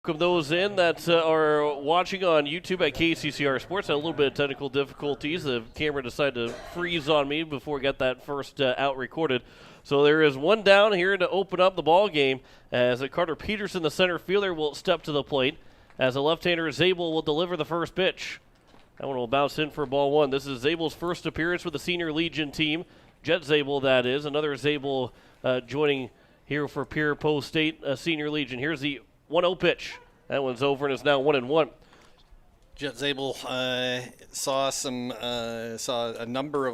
Welcome those in that are watching on YouTube at KCCR Sports. Had a little bit of technical difficulties. The camera decided to freeze on me before I got that first out recorded. So there is one down here to open up the ball game as Carter Peterson, the center fielder, will step to the plate as the left-hander Zabel will deliver the first pitch. That one will bounce in for ball one. This is Zabel's first appearance with the Senior Legion team. Jet Zabel, that is. Another Zabel joining here for Pierre Post State Senior Legion. Here's the 1-0 pitch. That one's over and it's now 1-1. Jet Zabel saw a number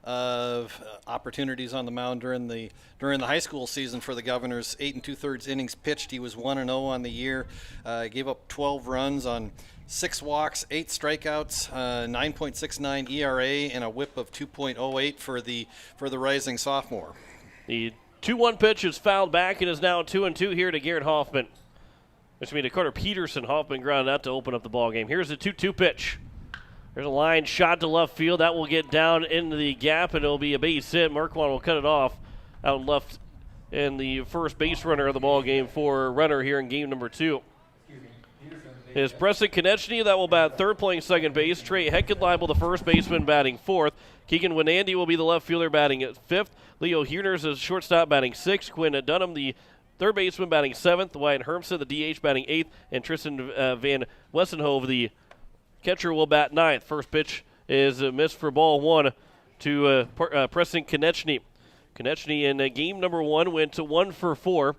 of opportunities on the mound during the high school season for the Governors. 8 2/3 innings pitched. He was 1-0 on the year. Gave up 12 runs on 6 walks, 8 strikeouts, 9.69 ERA, and a WHIP of 2.08 for the rising sophomore. The 2-1 pitch is fouled back and is now 2-2 here to Garrett Hoffman. To Carter Peterson. Hoffman grounded out to open up the ball game. Here's the 2-2 pitch. There's a line shot to left field. That will get down into the gap, and it'll be a base hit. Marquand will cut it off out left in the first base runner of the ball game for Renner here in game number 2. Is Preston Konechny that will bat third, playing second base. Trey Heckenleibel, the first baseman, batting fourth. Keegan Winandy will be the left fielder, batting at fifth. Leo Huerners is shortstop, batting sixth. Quinn Dunham, the third baseman, batting seventh. Wyatt Hermsen, the DH, batting eighth. And Tristan Van Wessenhove, the catcher, will bat ninth. First pitch is missed for ball one to Preston Konechny. Konechny in game number 1 went to 1 for 4.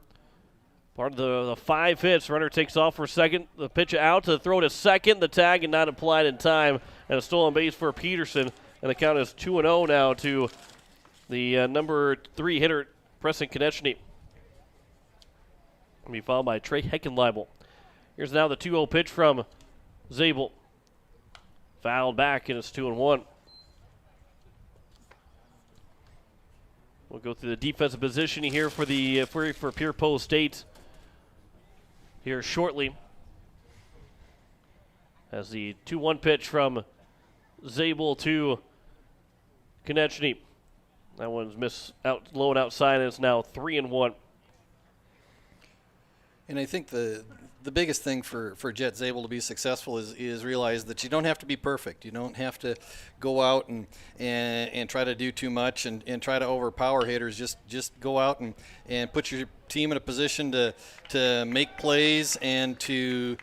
Part of the 5 hits. Runner takes off for second. The pitch out to throw to second. The tag and not applied in time. And a stolen base for Peterson. And the count is 2-0 now to the number 3 hitter, Preston Konechny. Will be followed by Trey Heckenleibel. Here's now the 2-0 pitch from Zabel. Fouled back, and it's 2-1. We'll go through the defensive positioning here for Pierre Post State here shortly. As the 2-1 pitch from Zabel to Konechny. That one's missed out low and outside, and it's now 3-1. And I think the biggest thing for Jet Zabel to be successful is realize that you don't have to be perfect. You don't have to go out and try to do too much and try to overpower hitters. Just go out and put your team in a position to make plays and to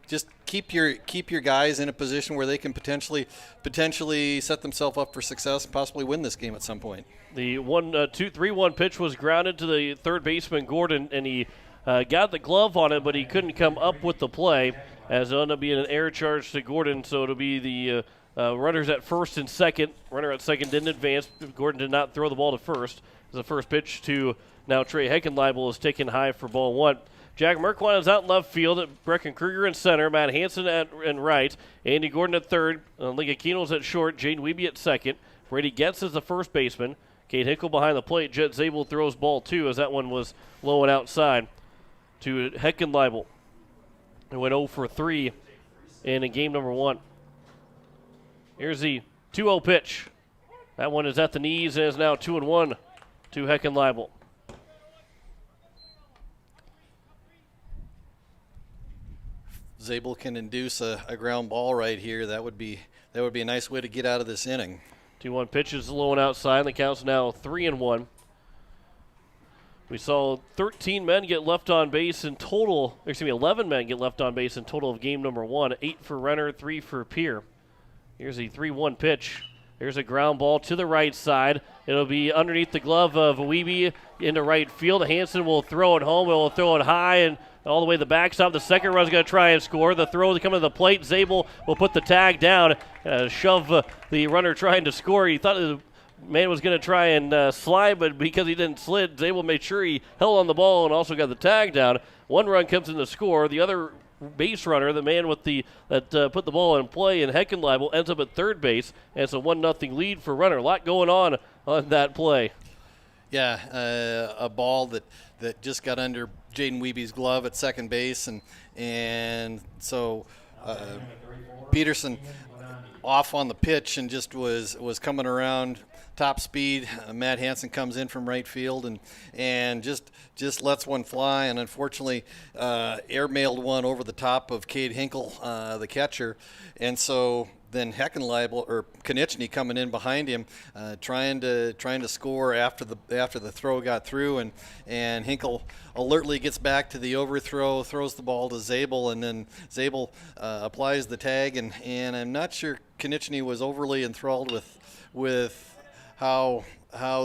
just keep your guys in a position where they can potentially set themselves up for success and possibly win this game at some point. The 3-1 pitch was grounded to the third baseman Gordon, and he got the glove on it, but he couldn't come up with the play, as it'll end up being an error charge to Gordon. So it'll be the runners at first and second. Runner at second didn't advance. Gordon did not throw the ball to first. The first pitch to now Trey Heckenleibel is taken high for ball one. Jack Marquand is out in left field. Brecken Kruger in center. Matt Hansen at right. Andy Gordon at third. Liga Keno's at short. Jaden Wiebe at second. Brady Getz is the first baseman. Kate Hinkle behind the plate. Jet Zabel throws ball 2 as that one was low and outside to Heckenleibel, who went 0 for 3 in game number 1. Here's the 2-0 pitch. That one is at the knees and is now 2-1 to Heckenleibel. Zabel can induce a ground ball right here. That would be a nice way to get out of this inning. 2-1 pitch is low and outside. The count's now 3-1. We saw 13 men get left on base in total. 11 men get left on base in total of game number 1. 8 for Renner, 3 for Pierre. Here's the 3-1 pitch. There's a ground ball to the right side. It'll be underneath the glove of Wiebe into right field. Hansen will throw it home. It will throw it high and all the way to the backstop. The second run's going to try and score. The throw is coming to the plate. Zabel will put the tag down, shove the runner trying to score. He thought the man was going to try and slide, but because he didn't slid, Zabel made sure he held on the ball and also got the tag down. One run comes in to score. The other base runner, the man with that put the ball in play, and Heckenleibel ends up at third base, and it's a 1-0 lead for Renner. A lot going on that play. Yeah, a ball that just got under Jaden Wiebe's glove at second base, and so Peterson off on the pitch and just was coming around top speed. Matt Hansen comes in from right field and just lets one fly, and unfortunately airmailed one over the top of Cade Hinkle, the catcher, and so then Heckenleibel or Konechny coming in behind him, trying to score after the throw got through, and Hinkle alertly gets back to the overthrow, throws the ball to Zabel, and then Zabel applies the tag, and I'm not sure Konechny was overly enthralled with how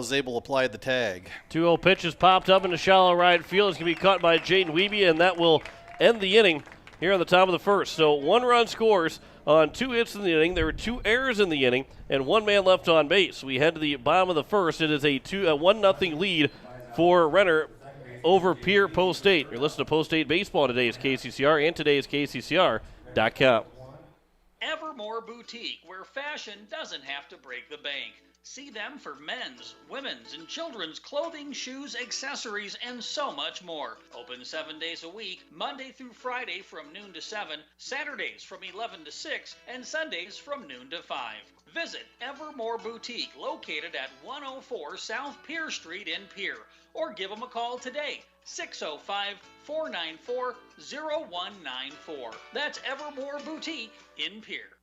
Zabel applied the tag. 2-0 pitch is popped up into shallow right field. It's going to be caught by Jaden Wiebe, and that will end the inning here on the top of the first. So 1 run scores on 2 hits in the inning. There were 2 errors in the inning, and 1 man left on base. We head to the bottom of the first. It is a 1-0 lead for Renner over Pierre Post State. You're listening to Post State Baseball on today's KCCR and today's KCCR.com. Evermore Boutique, where fashion doesn't have to break the bank. See them for men's, women's, and children's clothing, shoes, accessories, and so much more. Open 7 days a week, Monday through Friday from noon to 7, Saturdays from 11 to 6, and Sundays from noon to 5. Visit Evermore Boutique, located at 104 South Pierre Street in Pierre, or give them a call today, 605-494-0194. That's Evermore Boutique in Pierre.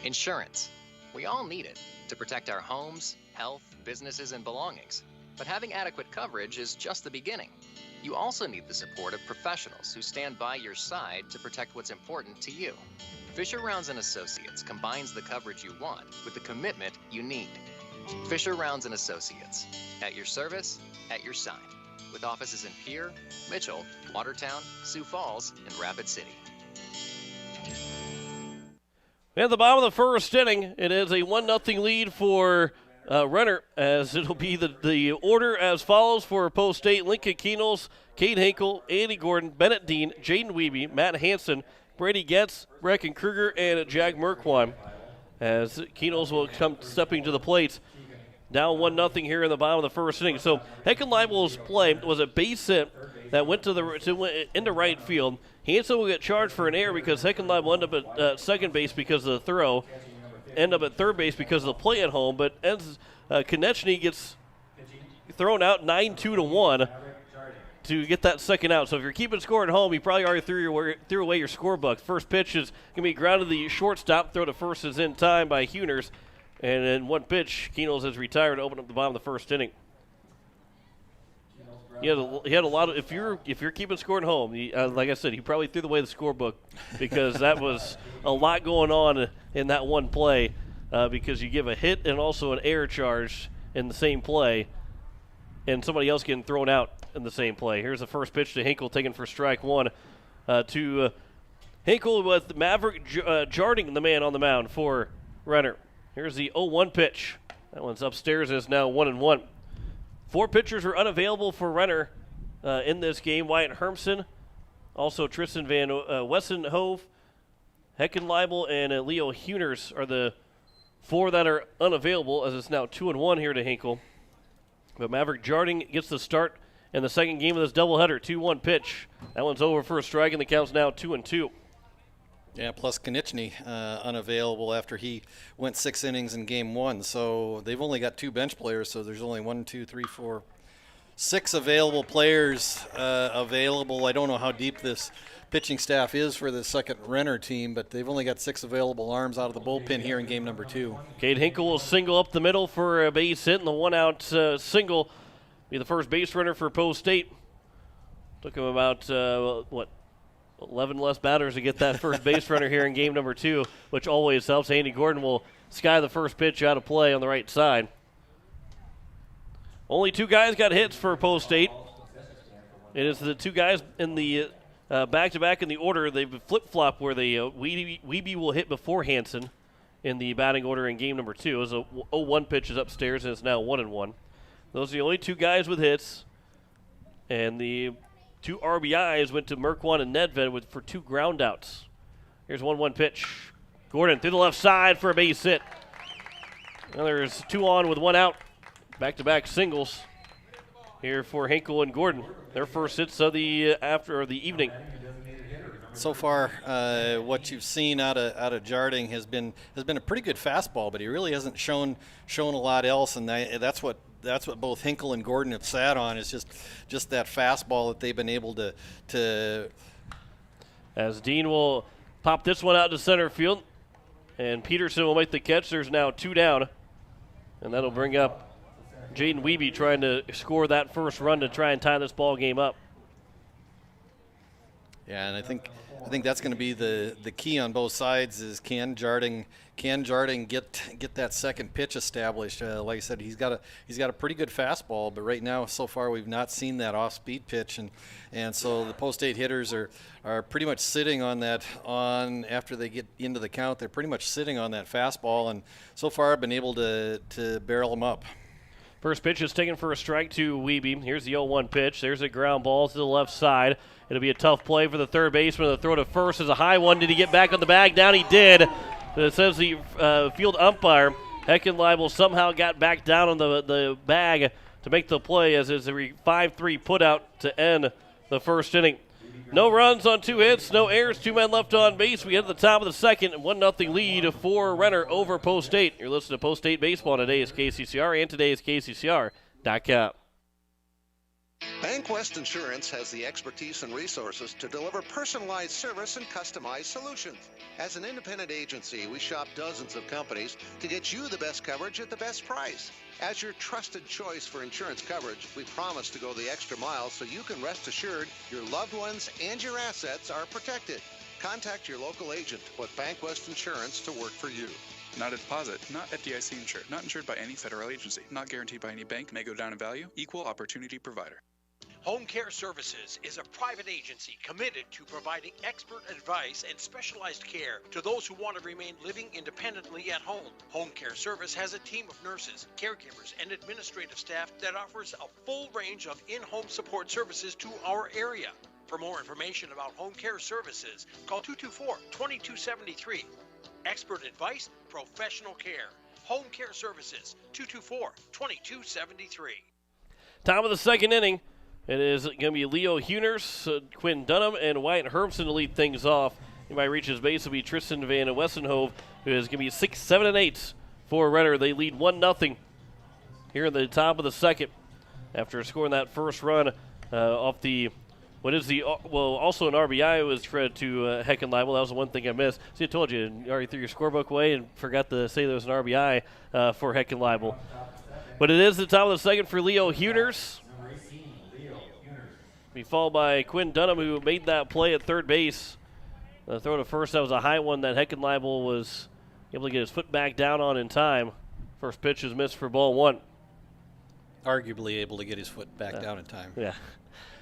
Insurance. We all need it to protect our homes, health, businesses, and belongings. But having adequate coverage is just the beginning. You also need the support of professionals who stand by your side to protect what's important to you. Fisher Rounds & Associates combines the coverage you want with the commitment you need. Fisher Rounds & Associates, at your service, at your side. With offices in Pierre, Mitchell, Watertown, Sioux Falls, and Rapid City. At the bottom of the first inning, it is a 1-0 lead for Renner, as it'll be the order as follows for Post State: Lincoln Keenels, Cade Hinkle, Andy Gordon, Bennett Dean, Jaden Wiebe, Matt Hansen, Brady Getz, Brecken Kruger, and Jack Merkwan, as Keenels will come stepping to the plate. Down 1-0 here in the bottom of the first inning. So Heckenleibel's play was a base hit that went into right field. Hansen will get charged for an error because Heckenleibel ended up at second base because of the throw, end up at third base because of the play at home, but Konechny gets thrown out 9-2-1 to get that second out. So if you're keeping score at home, you probably already threw away your scorebook. First pitch is going to be grounded to the shortstop. Throw to first is in time by Huners. And in 1 pitch, Keenels has retired to open up the bottom of the first inning. He had a lot of. If you're keeping score at home, like I said, he probably threw away the scorebook because that was a lot going on in that one play. Because you give a hit and also an error charge in the same play, and somebody else getting thrown out in the same play. Here's the first pitch to Hinkle, taken for strike 1. To Hinkle with Maverick Jarding, the man on the mound for Renner. Here's the 0-1 pitch. That one's upstairs and is now 1-1. 4 pitchers were unavailable for Renner in this game. Wyatt Hermsen, also Tristan Van Wessenhove, Heckenleibel, and Leo Huners are the 4 that are unavailable, as it's now 2-1 here to Hinkle. But Maverick Jarding gets the start in the second game of this doubleheader. 2-1 pitch. That one's over for a strike, and the count's now 2-2. Yeah, plus Konechny unavailable after he went 6 innings in game 1. So they've only got 2 bench players, so there's only 6 available players available. I don't know how deep this pitching staff is for the second Renner team, but they've only got 6 available arms out of the bullpen here in game number 2. Cade Hinkle will single up the middle for a base hit, and the 1-out single be the first base runner for Post State. Took him about, 11 less batters to get that first base runner here in game number 2, which always helps. Andy Gordon will sky the first pitch out of play on the right side. Only 2 guys got hits for Post State. It is the 2 guys in the back-to-back in the order. They've flip-flop where the Wiebe will hit before Hansen in the batting order in game number 2. As a 0-1 pitch is upstairs, and it's now 1-1. Those are the only 2 guys with hits. And the 2 RBIs went to Merkwan and Nedved for 2 groundouts. Here's 1-1 pitch. Gordon through the left side for a base hit. Now there's 2 on with 1 out. Back-to-back singles here for Hinkle and Gordon. Their first hits of the evening. so far, what you've seen out of Jarding has been a pretty good fastball, but he really hasn't shown a lot else, and that's what both Hinkle and Gordon have sat on, is just that fastball that they've been able to. As Dean will pop this one out to center field, and Peterson will make the catch. There's now 2 down, and that'll bring up Jaden Wiebe trying to score that first run to try and tie this ball game up. Yeah, and I think that's going to be the key on both sides, is can Jarding get that second pitch established? Like I said, he's got a pretty good fastball, but right now so far we've not seen that off-speed pitch, and so the post-8 hitters are pretty much sitting on that after they get into the count. They're pretty much sitting on that fastball, and so far I've been able to barrel them up. First pitch is taken for a strike to Wiebe. Here's the 0-1 pitch. There's a ground ball to the left side. It'll be a tough play for the third baseman. The throw to first is a high one. Did he get back on the bag? Down he did. It says the field umpire, Heckenleibel, somehow got back down on the bag to make the play, as is a 5-3 put out to end the first inning. No runs on 2 hits, no errors, 2 men left on base. We hit the top of the second, 1-0 lead for Renner over Post 8. You're listening to Post 8 Baseball on today's KCCR and today's KCCR.com. BankWest Insurance has the expertise and resources to deliver personalized service and customized solutions. As an independent agency, we shop dozens of companies to get you the best coverage at the best price. As your trusted choice for insurance coverage, we promise to go the extra mile so you can rest assured your loved ones and your assets are protected. Contact your local agent with BankWest Insurance to work for you. Not a deposit, not FDIC insured, not insured by any federal agency, not guaranteed by any bank, may go down in value, equal opportunity provider. Home Care Services is a private agency committed to providing expert advice and specialized care to those who want to remain living independently at home. Home Care Service has a team of nurses, caregivers, and administrative staff that offers a full range of in-home support services to our area. For more information about Home Care Services, call 224-2273. Expert advice, professional care. Home Care Services, 224-2273. Top of the second inning. It is going to be Leo Huners, Quinn Dunham, and Wyatt Hermson to lead things off. He might reach his base. Will be Tristan Van Wessenhove, who is going to be 6, 7, and 8 for Renner. They lead 1-0 here in the top of the second after scoring that first run off the also an RBI was credit to Heckenleibel. That was the one thing I missed. See, I told you, you already threw your scorebook away and forgot to say there was an RBI for Heckenleibel. But it is the top of the second for Leo Huners. Be followed by Quinn Dunham, who made that play at third base. The throw to first, that was a high one that Heckenleibel was able to get his foot back down on in time. First pitch is missed for ball 1. Arguably able to get his foot back down in time. Yeah,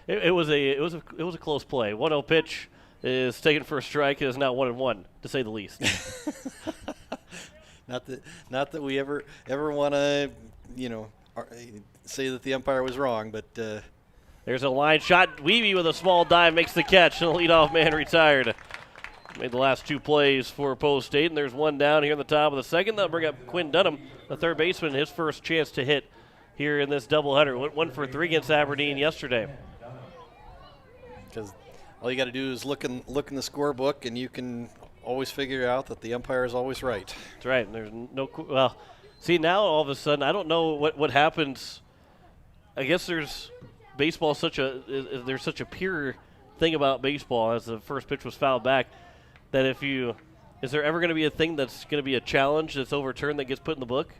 it was a close play. 1-0 pitch is taken for a strike. It is now 1-1, to say the least. Not that we ever want to say that the umpire was wrong, but. There's a line shot. Wiebe with a small dive makes the catch, and the leadoff man retired. Made the last 2 plays for Post 8, and there's one down here in the top of the second. That'll bring up Quinn Dunham, the third baseman, his first chance to hit here in this doubleheader. Went 1 for 3 against Aberdeen yesterday. Because all you got to do is look in the scorebook, and you can always figure out that the umpire is always right. That's right. And there's no see, now all of a sudden, I don't know what happens. I guess there's there's such a pure thing about baseball, as the first pitch was fouled back, that is there ever going to be a thing that's going to be a challenge that's overturned that gets put in the book?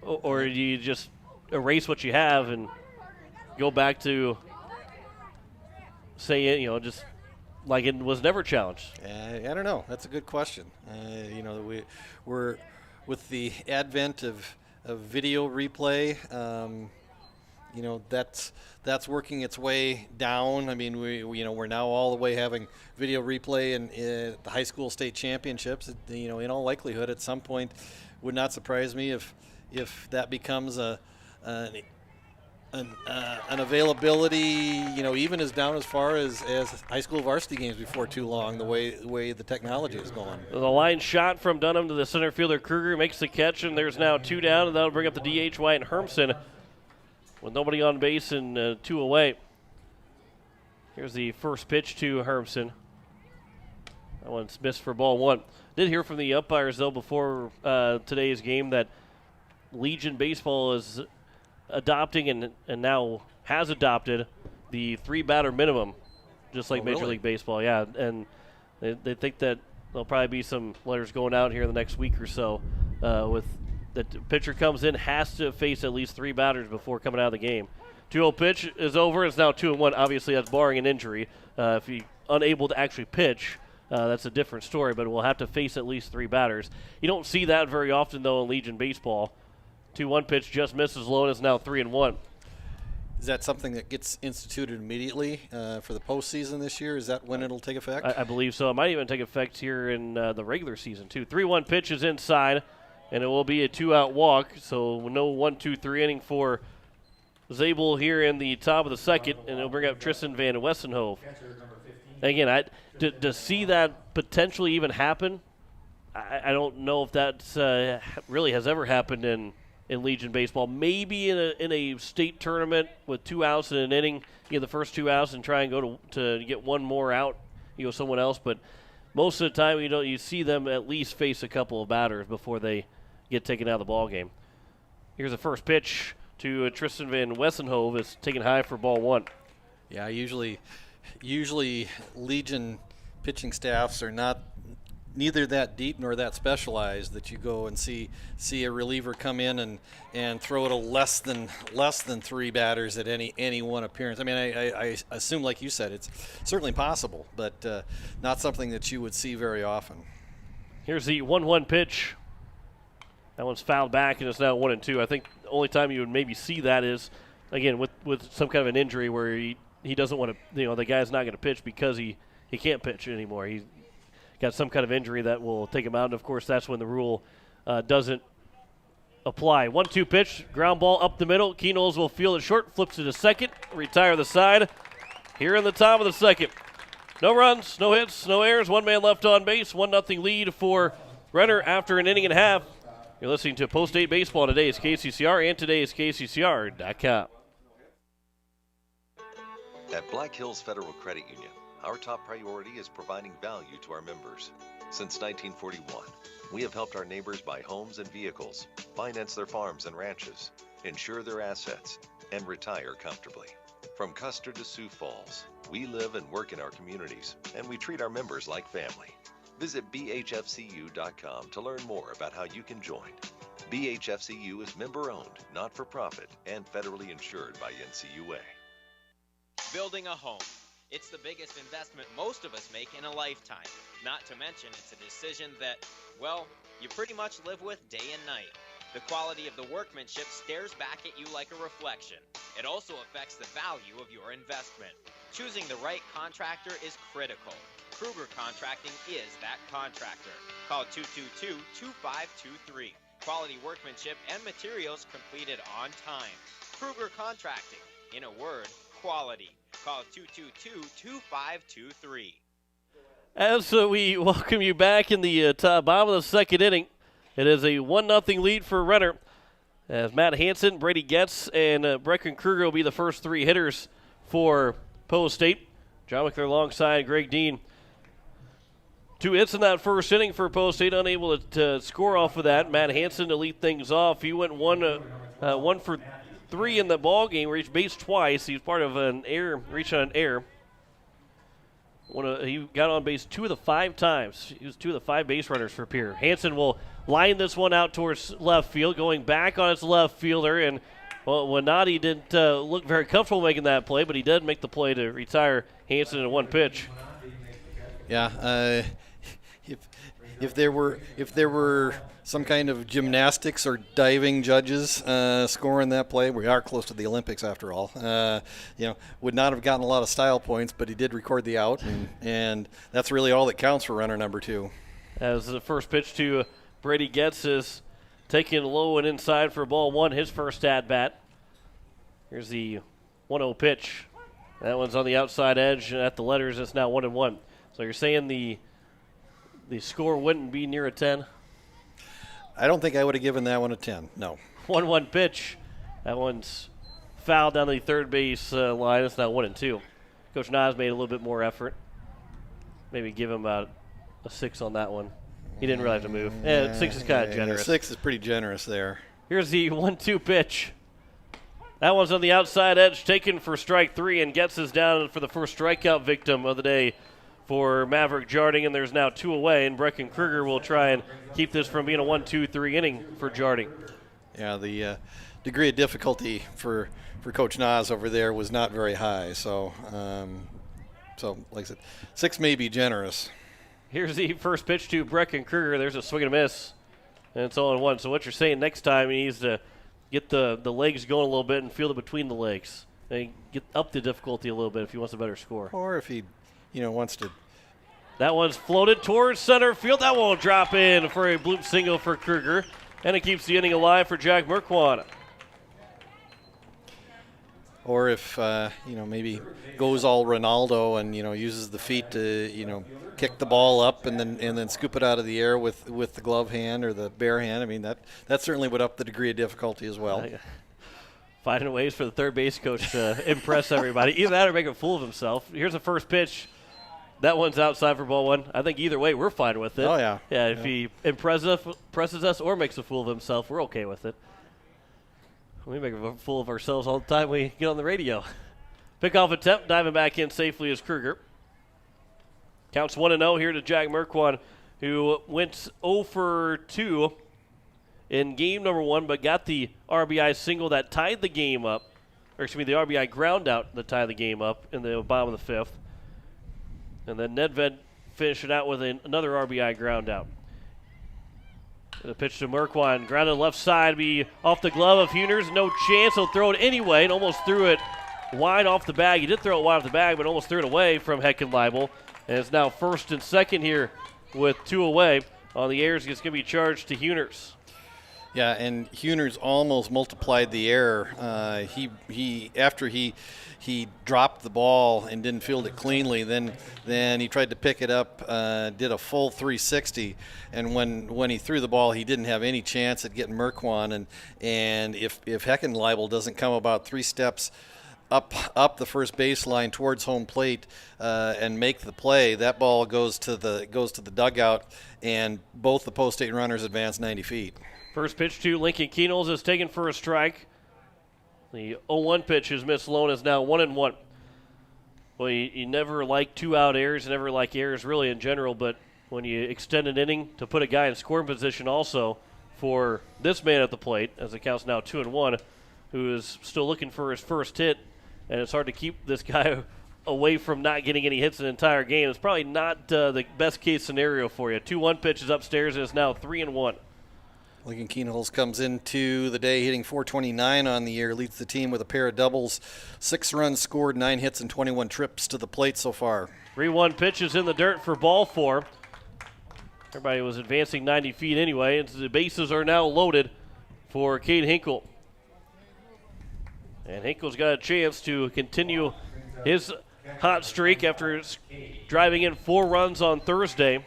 Or do you just erase what you have and go back to say it, just like it was never challenged? I don't know. That's a good question. We're with the advent of video replay. That's working its way down. I mean, we're now all the way having video replay in the high school state championships. In all likelihood, at some point, would not surprise me if that becomes an availability. Even as down as far as high school varsity games before too long. The way the technology is going. The line shot from Dunham to the center fielder. Kruger makes the catch, and there's now 2 down, and that'll bring up the DH Wyatt Hermson. With nobody on base and 2 away. Here's the first pitch to Hermson. That one's missed for ball one. Did hear from the umpires, though, before today's game that Legion Baseball is adopting and now has adopted the 3-batter minimum, just like Major League Baseball. Yeah, and they think that there'll probably be some letters going out here in the next week or so with the pitcher comes in, has to face at least 3 batters before coming out of the game. 2-0 pitch is over. It's now 2-1. Obviously, that's barring an injury. If he's unable to actually pitch, that's a different story, but we'll have to face at least 3 batters. You don't see that very often, though, in Legion Baseball. 2-1 pitch just misses low, and it's now 3-1. Is that something that gets instituted immediately for the postseason this year? Is that when it'll take effect? I believe so. It might even take effect here in the regular season, too. 3-1 pitch is inside, and it will be a 2-out walk, so no 1-2-3 inning for Zabel here in the top of the second, and it'll bring up Tristan Van Westenhove. Again, to see that potentially even happen, I don't know if that really has ever happened in Legion Baseball. Maybe in a state tournament with 2 outs in an inning, you get the first 2 outs and try and go to get one more out, someone else. But most of the time, you see them at least face a couple of batters before they get taken out of the ball game. Here's the first pitch to Tristan Van Westenhove. It's taken high for ball one. Yeah, usually Legion pitching staffs are neither that deep nor that specialized that you go and see a reliever come in and throw it a less than 3 batters at any one appearance. I mean, I assume, like you said, it's certainly possible, but not something that you would see very often. Here's the 1-1 pitch. That one's fouled back, and it's now 1-2. I think the only time you would maybe see that is, again, with some kind of an injury where he doesn't want to, the guy's not going to pitch because he can't pitch anymore. He's got some kind of injury that will take him out, and, of course, that's when the rule doesn't apply. 1-2 pitch, ground ball up the middle. Keynoles will field it short, flips it to second, retire the side. Here in the top of the second. No runs, no hits, no errors, 1 man left on base, 1-0 lead for Renner after an inning and a half. You're listening to Post 8 Baseball. Today is KCCR, and today is KCCR.com. At Black Hills Federal Credit Union, our top priority is providing value to our members. Since 1941, we have helped our neighbors buy homes and vehicles, finance their farms and ranches, insure their assets, and retire comfortably. From Custer to Sioux Falls, we live and work in our communities, and we treat our members like family. Visit bhfcu.com to learn more about how you can join. BHFCU is member-owned, not-for-profit, and federally insured by NCUA. Building a home. It's the biggest investment most of us make in a lifetime. Not to mention, it's a decision that, well, you pretty much live with day and night. The quality of the workmanship stares back at you like a reflection. It also affects the value of your investment. Choosing the right contractor is critical. Kruger Contracting is that contractor. Call 222-2523. Quality workmanship and materials completed on time. Kruger Contracting. In a word, quality. Call 222-2523. As we welcome you back in the bottom of the second inning, it is a 1-0 lead for Renner. As Matt Hansen, Brady Getz, and Brecken Kruger will be the first 3 hitters for Post State. John McClure alongside Greg Dean. 2 hits in that first inning for Post State, unable to score off of that. Matt Hansen to lead things off. He went 1 for 3 in the ball game, reached base twice. He was part of an error, reached on an error. He got on base 2 of the 5 times. He was 2 of the 5 base runners for Pierre. Hansen will line this one out towards left field, going back on its left fielder. And Winati didn't look very comfortable making that play, but he did make the play to retire Hansen in 1 pitch. Yeah, if there were some kind of gymnastics or diving judges scoring that play, we are close to the Olympics after all. Would not have gotten a lot of style points, but he did record the out, and that's really all that counts for runner number 2. As the first pitch to Brady Getz is taken low and inside for ball 1, his first at bat. Here's the 1-0 pitch. That one's on the outside edge at the letters. It's now 1-1. So you're saying the score wouldn't be near a 10? I don't think I would have given that one a 10, no. 1-1 pitch. That one's fouled down the third base line. It's now 1-2. Coach Nas made a little bit more effort. Maybe give him about a 6 on that one. He didn't really have to move. 6 is kind of generous. 6 is pretty generous there. Here's the 1-2 pitch. That one's on the outside edge, taken for strike 3, and gets us down for the first strikeout victim of the day for Maverick Jarding, and there's now 2 away, and Brecken Kruger will try and keep this from being a 1-2-3 inning for Jarding. Yeah, the degree of difficulty for Coach Nas over there was not very high, so like I said, 6 may be generous. Here's the first pitch to Brecken Kruger. There's a swing and a miss, and it's 0-1. So what you're saying, next time he needs to get the legs going a little bit and feel it between the legs. And get up the difficulty a little bit if he wants a better score. Or if he, wants to. That one's floated towards center field. That one will drop in for a bloop single for Kruger, and it keeps the inning alive for Jack Merkwan. Or if, maybe goes all Ronaldo and, uses the feet to, kick the ball up and then scoop it out of the air with the glove hand or the bare hand. I mean, that certainly would up the degree of difficulty as well. Finding ways for the third base coach to impress everybody. Either that or make a fool of himself. Here's the first pitch. That one's outside for ball 1. I think either way we're fine with it. Oh, yeah. Yeah, if he impresses us or makes a fool of himself, we're okay with it. We make a fool of ourselves all the time we get on the radio. Pickoff attempt, diving back in safely is Kruger. Counts 1-0 here to Jack Merkwan, who went 0 for 2 in game number 1, but got the RBI single that tied the game up. Or excuse me, the RBI ground out that tied the game up in the bottom of the 5th. And then Nedved finished it out with another RBI ground out. The pitch to Merkwan, grounded left side, be off the glove of Huners. No chance. He'll throw it anyway and almost threw it wide off the bag. He did throw it wide off the bag, but almost threw it away from Heckenleibel. And it's now first and second here with 2 away. On the errors, it's going to be charged to Huners. Yeah, and Huners almost multiplied the error. After he dropped the ball and didn't field it cleanly, then he tried to pick it up, did a full 360, and when he threw the ball, he didn't have any chance at getting Merkwan, and if Heckenleibel doesn't come about 3 steps up the first baseline towards home plate and make the play, that ball goes to the dugout, and both the post-8 runners advance 90 feet. First pitch to Lincoln Keenels is taken for a strike. The 0-1 pitch is Miss Lone is now 1-1. Well, you never like 2-out errors, you never like errors really in general, but when you extend an inning to put a guy in scoring position also for this man at the plate, as it counts now 2-1, who is still looking for his first hit, and it's hard to keep this guy away from not getting any hits an entire game. It's probably not the best case scenario for you. 2-1 pitch is upstairs, and it's now 3-1. Lincoln Keenholz comes into the day hitting .429 on the year, leads the team with a pair of doubles, 6 runs scored, 9 hits, and 21 trips to the plate so far. 3-1 pitch is in the dirt for ball 4. Everybody was advancing 90 feet anyway, and the bases are now loaded for Cade Hinkle. And Hinkle's got a chance to continue his hot streak after driving in 4 runs on Thursday.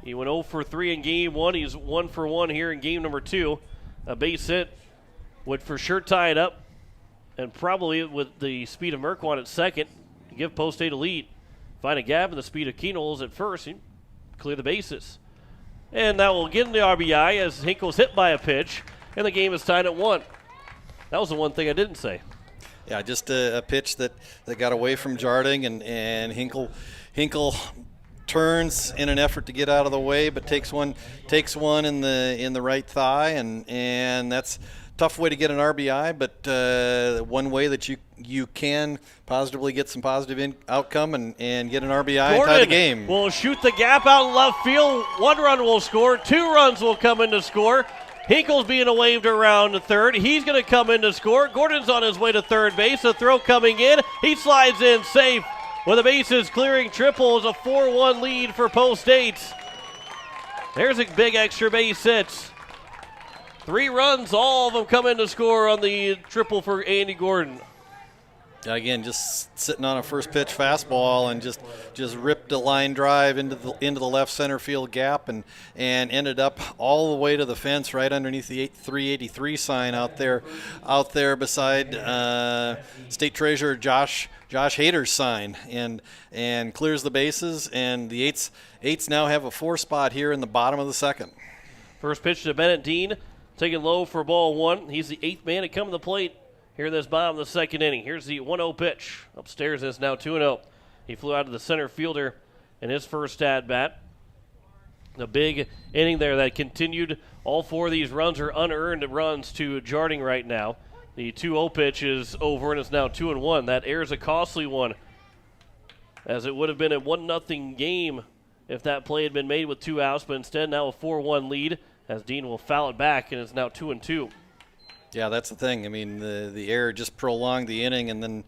He went 0 for 3 in game 1. He's 1 for 1 here in game number 2. A base hit would for sure tie it up, and probably with the speed of Merkwan at second, give Post 8 a lead. Find a gap in the speed of Keenholz at first, and clear the bases. And that will get in the RBI as Hinkle's hit by a pitch, and the game is tied at 1. That was the one thing I didn't say. Yeah, just a pitch that got away from Jarding, and Hinkle turns in an effort to get out of the way, but takes one in the right thigh, and that's a tough way to get an RBI, but one way that you can positively get some positive outcome and get an RBI and tie the game. Will shoot the gap out in left field. 1 run will score. 2 runs will come in to score. Hinkle's being waved around to third. He's going to come in to score. Gordon's on his way to third base. A throw coming in. He slides in safe. With the bases clearing triple, is a 4-1 lead for Post 8. There's a big extra base hit. 3 runs, all of them come in to score on the triple for Andy Gordon. Again, just sitting on a first pitch fastball and just ripped a line drive into the left center field gap and ended up all the way to the fence right underneath the 383 sign out there beside State Treasurer Josh Hader's sign and clears the bases, and the Eights now have a 4 spot here in the bottom of the second. First pitch to Bennett Dean, taken low for ball 1. He's the 8th man to come to the plate here in this bottom of the second inning. Here's the 1-0 pitch. Upstairs is now 2-0. He flew out to the center fielder in his first at-bat. The big inning there that continued. All 4 of these runs are unearned runs to Jarding right now. The 2-0 pitch is over, and it's now 2-1. That error is a costly one, as it would have been a 1-0 game if that play had been made with 2 outs, but instead now a 4-1 lead, as Dean will foul it back, and it's now 2-2. Yeah, that's the thing. I mean, the error just prolonged the inning, and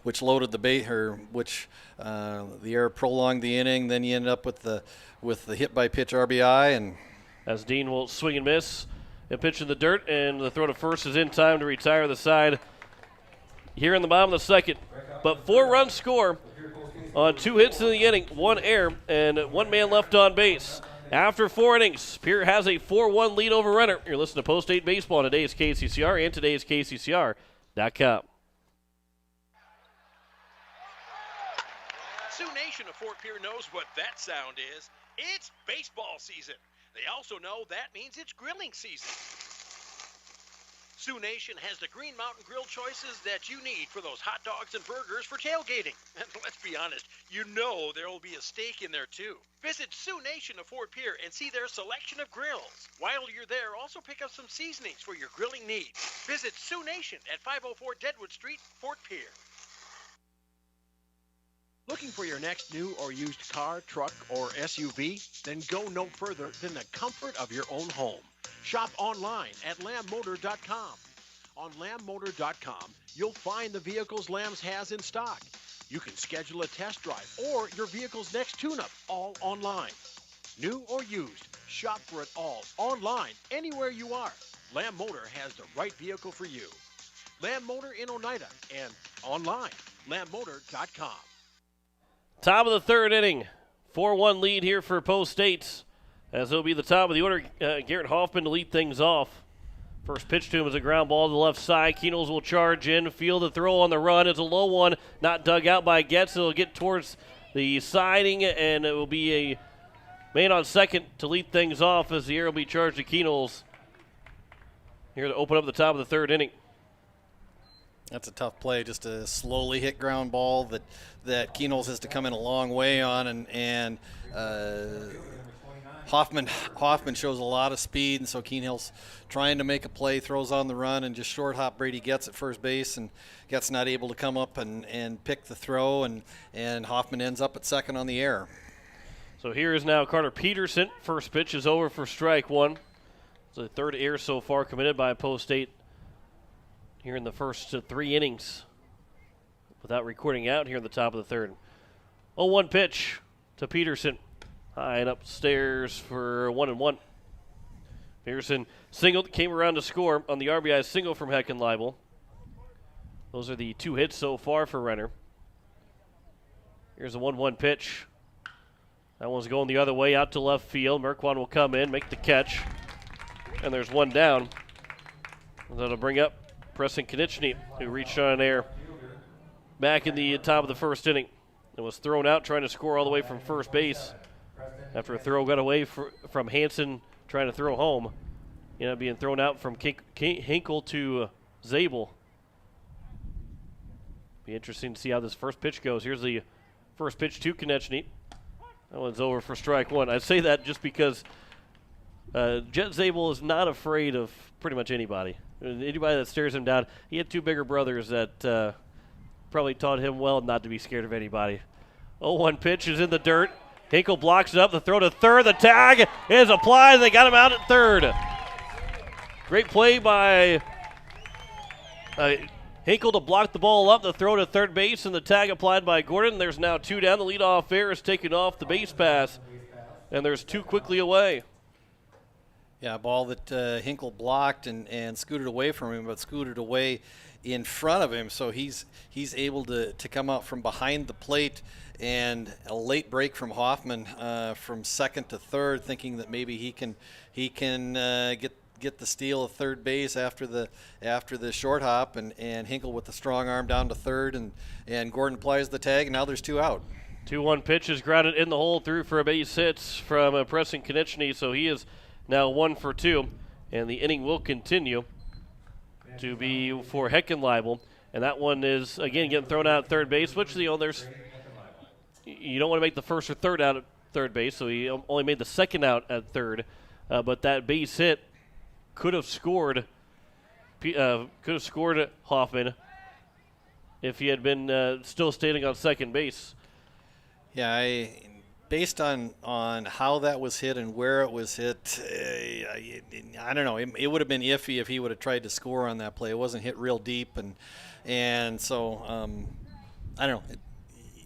which loaded the bait, or which the error prolonged the inning. Then you end up with the hit by pitch RBI, and as Dean will swing and miss and pitch in the dirt, and the throw to first is in time to retire the side here in the bottom of the second. But 4-run score on 2 hits in the inning, 1 error, and 1 man left on base. After 4 innings, Pierre has a 4-1 lead over Renner. You're listening to Post-8 Baseball on today's KCCR and today's KCCR.com. Sioux Nation of Fort Pierre knows what that sound is. It's baseball season. They also know that means it's grilling season. Sioux Nation has the Green Mountain Grill choices that you need for those hot dogs and burgers for tailgating. And let's be honest, you know there will be a steak in there too. Visit Sioux Nation of Fort Pierre and see their selection of grills. While you're there, also pick up some seasonings for your grilling needs. Visit Sioux Nation at 504 Deadwood Street, Fort Pierre. Looking for your next new or used car, truck, or SUV? Then go no further than the comfort of your own home. Shop online at lambmotor.com. On lambmotor.com, you'll find the vehicles Lambs has in stock. You can schedule a test drive or your vehicle's next tune-up, all online. New or used, shop for it all online, anywhere you are. Lamb Motor has the right vehicle for you. Lamb Motor in Oneida and online, lambmotor.com. Top of the third inning, 4-1 lead here for Post States, as it'll be the top of the order. Garrett Hoffman to lead things off. First pitch to him is a ground ball to the left side. Keenels will charge in, field the throw on the run. It's a low one, not dug out by Getz. It'll get towards the siding, and it will be a man on second to lead things off as the air will be charged to Keenels here to open up the top of the third inning. That's a tough play, just a slowly hit ground ball that Keenels has to come in a long way on, and Hoffman shows a lot of speed, and so Keenels trying to make a play, throws on the run, and just short hop Brady Getz at first base, and Getz not able to come up and pick the throw, and Hoffman ends up at second on the air. So here is now Carter Peterson. First pitch is over for strike 1. It's the third error so far committed by Post State here in the first 3 innings without recording out here in the top of the third. 0-1 pitch to Peterson. High and upstairs for 1-1. Peterson singled, came around to score on the RBI single from Heckenleibel. Those are the 2 hits so far for Renner. Here's a 1-1 pitch. That one's going the other way out to left field. Merkwan will come in, make the catch. And there's 1 down. That'll bring up Preston Konieczny, who reached on an air back in the top of the first inning. It was thrown out trying to score all the way from first base. After a throw got away from Hansen trying to throw home, ended up being thrown out from Hinkle to Zabel. Be interesting to see how this first pitch goes. Here's the first pitch to Konieczny. That one's over for strike 1. I say that just because Jet Zabel is not afraid of pretty much anybody. Anybody that stares him down. He had 2 bigger brothers that probably taught him well not to be scared of anybody. 0-1 pitch is in the dirt. Hinkle blocks it up. The throw to third. The tag is applied. They got him out at third. Great play by Hinkle to block the ball up. The throw to third base and the tag applied by Gordon. There's now 2 down. The leadoff error is taken off the base pass, and there's 2 quickly away. Yeah, a ball that Hinkle blocked and scooted away from him, but scooted away in front of him, so he's able to come out from behind the plate. And a late break from Hoffman from second to third, thinking that maybe he can get the steal of third base after the short hop, and Hinkle with the strong arm down to third, and Gordon applies the tag, and now there's 2 out. 2-1 pitch is grounded in the hole, through for a base hit from Preston Konechny, so he is now 1 for 2, and the inning will continue to be for Heckenleibel, and that one is again getting thrown out at third base, which you don't want to make the first or third out at third base, so he only made the second out at third, but that base hit could have scored Hoffman if he had been still standing on second base. Yeah, based on how that was hit and where it was hit, I don't know. It would have been iffy if he would have tried to score on that play. It wasn't hit real deep, and so I don't know.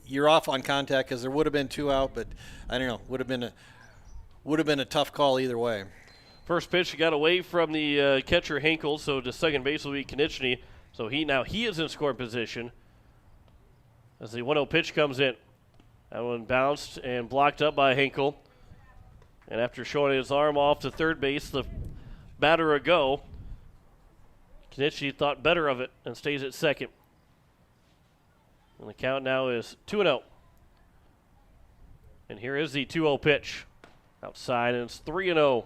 You're off on contact because there would have been 2 out, but I don't know. Would have been a tough call either way. First pitch got away from the catcher Hinkle, so to second base will be Konechny. So he is in scoring position as the 1-0 pitch comes in. That one bounced and blocked up by Hinkle. And after showing his arm off to third base, the batter a go. Konechny thought better of it and stays at second. And the count now is 2-0. And here is the 2-0 pitch. Outside, and it's 3-0.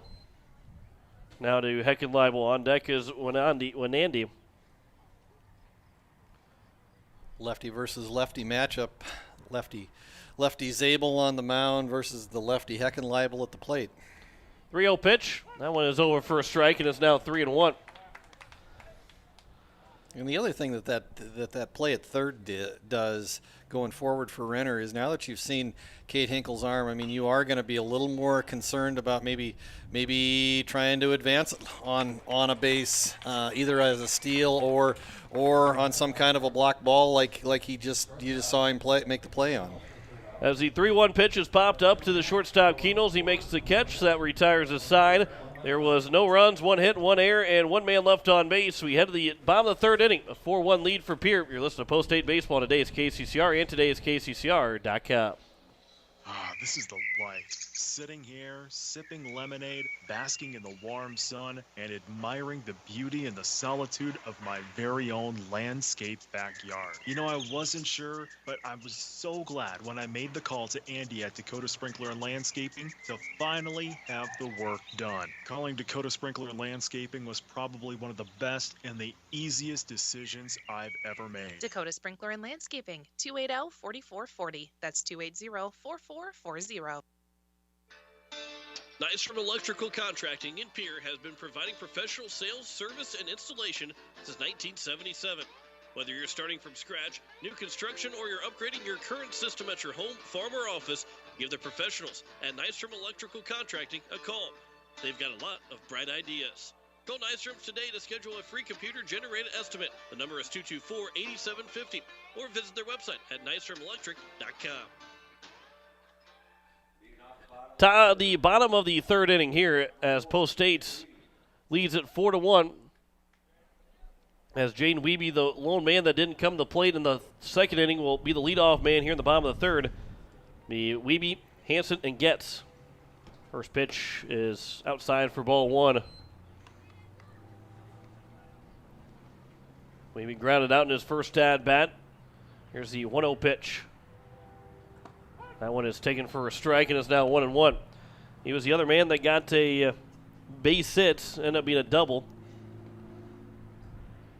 Now to Heckenleibel. On deck is Wenandy. Lefty versus lefty matchup. Lefty Zabel on the mound versus the lefty Heckenleibel at the plate. 3-0 pitch. That one is over for a strike, and it's now 3-1. And the other thing that play at third does going forward for Renner is, now that you've seen Cade Hinkle's arm, I mean, you are going to be a little more concerned about maybe trying to advance it on a base, either as a steal or on some kind of a block ball like you just saw him make the play on. As the 3-1 pitch is popped up to the shortstop Keenels, he makes the catch. That retires his side. There was no runs, 1 hit, 1 error, and 1 man left on base. We head to the bottom of the third inning, a 4-1 lead for Pierre. You're listening to Post-State Baseball. Today is KCCR, and today is KCCR.com. This is the life. Sitting here, sipping lemonade, basking in the warm sun, and admiring the beauty and the solitude of my very own landscaped backyard. You know, I wasn't sure, but I was so glad when I made the call to Andy at Dakota Sprinkler and Landscaping to finally have the work done. Calling Dakota Sprinkler and Landscaping was probably one of the best and the easiest decisions I've ever made. Dakota Sprinkler and Landscaping, 280-4440. That's 280-4440. Nystrom Electrical Contracting in Pierre has been providing professional sales, service, and installation since 1977. Whether you're starting from scratch, new construction, or you're upgrading your current system at your home, farm, or office, give the professionals at Nystrom Electrical Contracting a call. They've got a lot of bright ideas. Call Nystrom today to schedule a free computer-generated estimate. The number is 224-8750, or visit their website at nystromelectric.com. The bottom of the third inning here as Post States leads at 4-1. As Jaden Wiebe, the lone man that didn't come to the plate in the second inning, will be the leadoff man here in the bottom of the third. The Wiebe, Hansen, and Getz. First pitch is outside for ball 1. Wiebe grounded out in his first at bat. Here's the 1-0 pitch. That one is taken for a strike and is now 1-1. He was the other man that got a base hit, ended up being a double.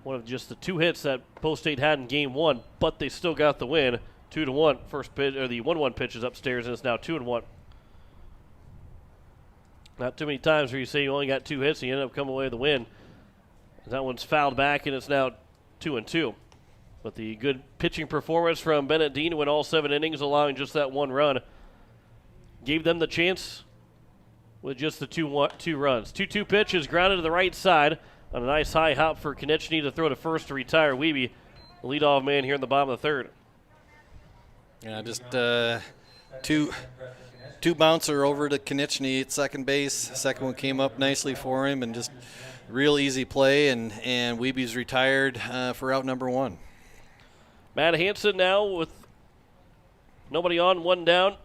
One of just the 2 hits that Post State had in game 1, but they still got the win. 2-1. First pitch, or the 1-1 pitch is upstairs, and it's now 2-1. Not too many times where you say you only got 2 hits and you end up coming away with the win. That one's fouled back, and it's now 2-2. But the good pitching performance from Bennett Dean, who went all 7 innings, allowing just that 1 run, gave them the chance with just the 2 runs. 2-2 pitch is grounded to the right side on a nice high hop for Konechny to throw to first to retire Wiebe, the leadoff man here in the bottom of the third. Yeah, just two bouncer over to Konechny at second base. Second one came up nicely for him, and just real easy play, and Weeby's retired for out number 1. Matt Hansen now with nobody on, one down.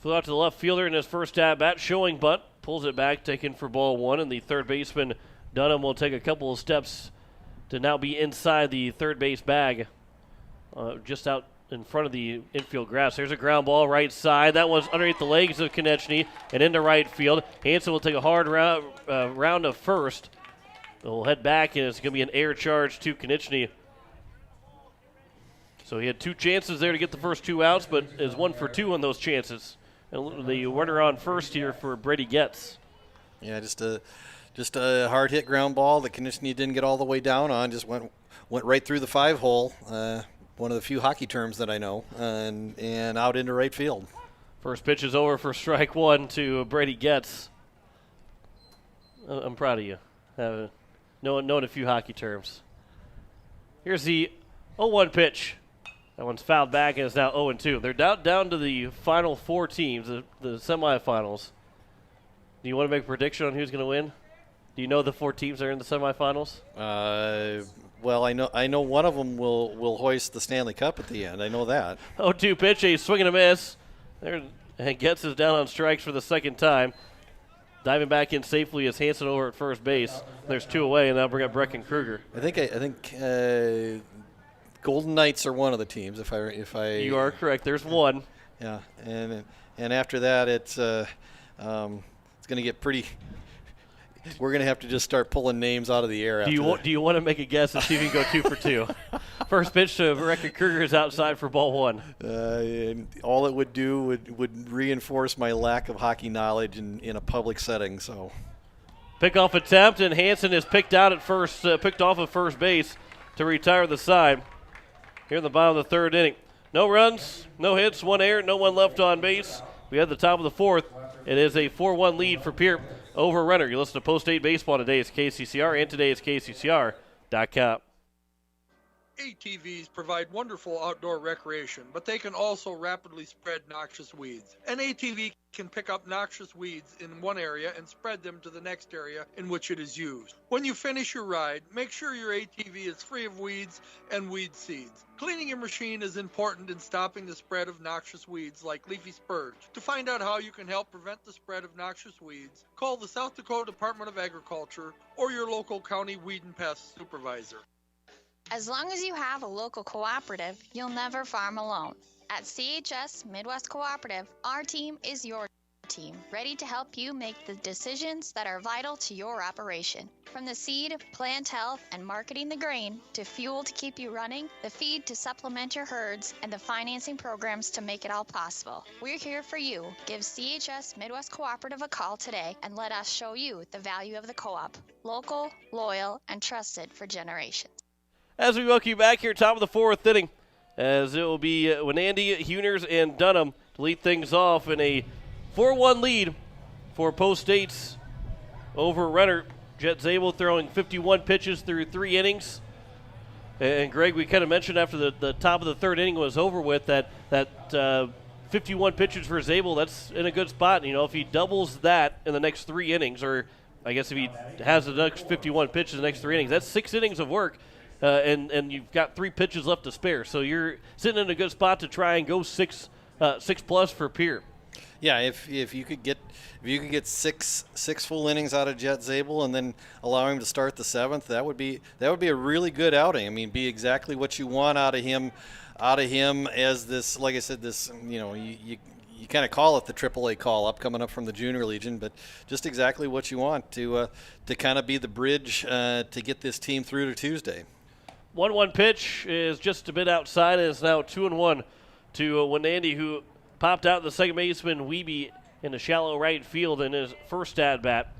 Flew out to the left fielder in his first at-bat, showing bunt. Pulls it back, taken for ball 1, and the third baseman, Dunham, will take a couple of steps to now be inside the third base bag, just out in front of the infield grass. There's a ground ball right side. That one's underneath the legs of Konechny and into right field. Hansen will take a hard round of first. We'll head back, and it's going to be an air charge to Konechny. So he had 2 chances there to get the first 2 outs, but is 1 for 2 on those chances. And the runner on first here for Brady Getz. Yeah, just a hard hit ground ball that Konechny didn't get all the way down on. Just went right through the 5-hole. One of the few hockey terms that I know, and out into right field. First pitch is over for strike 1 to Brady Getz. I'm proud of you, knowing a few hockey terms. Here's the 0-1 pitch. That one's fouled back and is now 0-2. They're down to the final 4 teams, the semifinals. Do you want to make a prediction on who's going to win? Do you know the 4 teams that are in the semifinals? Well, I know one of them will hoist the Stanley Cup at the end. I know that. 0-2 pitch, a swing and a miss. There, and Getz is down on strikes for the second time. Diving back in safely is Hansen over at first base. There's 2 away, and that'll bring up Brecken Kruger. I think Golden Knights are one of the teams. If I you are correct. There's 1. Yeah, and after that it's going to get pretty. We're going to have to just start pulling names out of the air. Do you want to make a guess and see if you can go 2 for 2? First pitch to Brecken Kruger is outside for ball 1. And all it would do would reinforce my lack of hockey knowledge in a public setting. So, pickoff attempt, and Hansen is picked off at first base to retire the side. Here in the bottom of the 3rd inning, no runs, no hits, 1 error, no one left on base. We had the top of the 4th. It is a 4-1 lead for Pierre over Renner. You listen to Post-8 Baseball today. It's KCCR, and today is KCCR.com. ATVs provide wonderful outdoor recreation, but they can also rapidly spread noxious weeds. An ATV can pick up noxious weeds in one area and spread them to the next area in which it is used. When you finish your ride, make sure your ATV is free of weeds and weed seeds. Cleaning your machine is important in stopping the spread of noxious weeds like leafy spurge. To find out how you can help prevent the spread of noxious weeds, call the South Dakota Department of Agriculture or your local county weed and pest supervisor. As long as you have a local cooperative, you'll never farm alone. At CHS Midwest Cooperative, our team is your team, ready to help you make the decisions that are vital to your operation. From the seed, plant health, and marketing the grain, to fuel to keep you running, the feed to supplement your herds, and the financing programs to make it all possible. We're here for you. Give CHS Midwest Cooperative a call today and let us show you the value of the co-op. Local, loyal, and trusted for generations. As we welcome you back here, top of the 4th inning, as it will be Wenandy, Huners, and Dunham to lead things off in a 4-1 lead for Post-8's over Renner. Jet Zabel throwing 51 pitches through 3 innings. And Greg, we kind of mentioned after the top of the 3rd inning was over with that 51 pitches for Zabel, that's in a good spot. You know, if he doubles that in the next 3 innings, or I guess if he has the next 51 pitches in the next 3 innings, that's 6 innings of work. And you've got 3 pitches left to spare, so you're sitting in a good spot to try and go 6 plus for Pierre. Yeah, if you could get six full innings out of Jet Zabel and then allow him to start the 7th, that would be a really good outing. I mean, be exactly what you want out of him as this, like I said, this, you know, you kind of call it the AAA call up coming up from the Junior Legion, but just exactly what you want to kind of be the bridge to get this team through to Tuesday. 1-1 pitch is just a bit outside, and it's now 2-1 to Wenandy, who popped out the second baseman Wiebe in the shallow right field in his first at bat.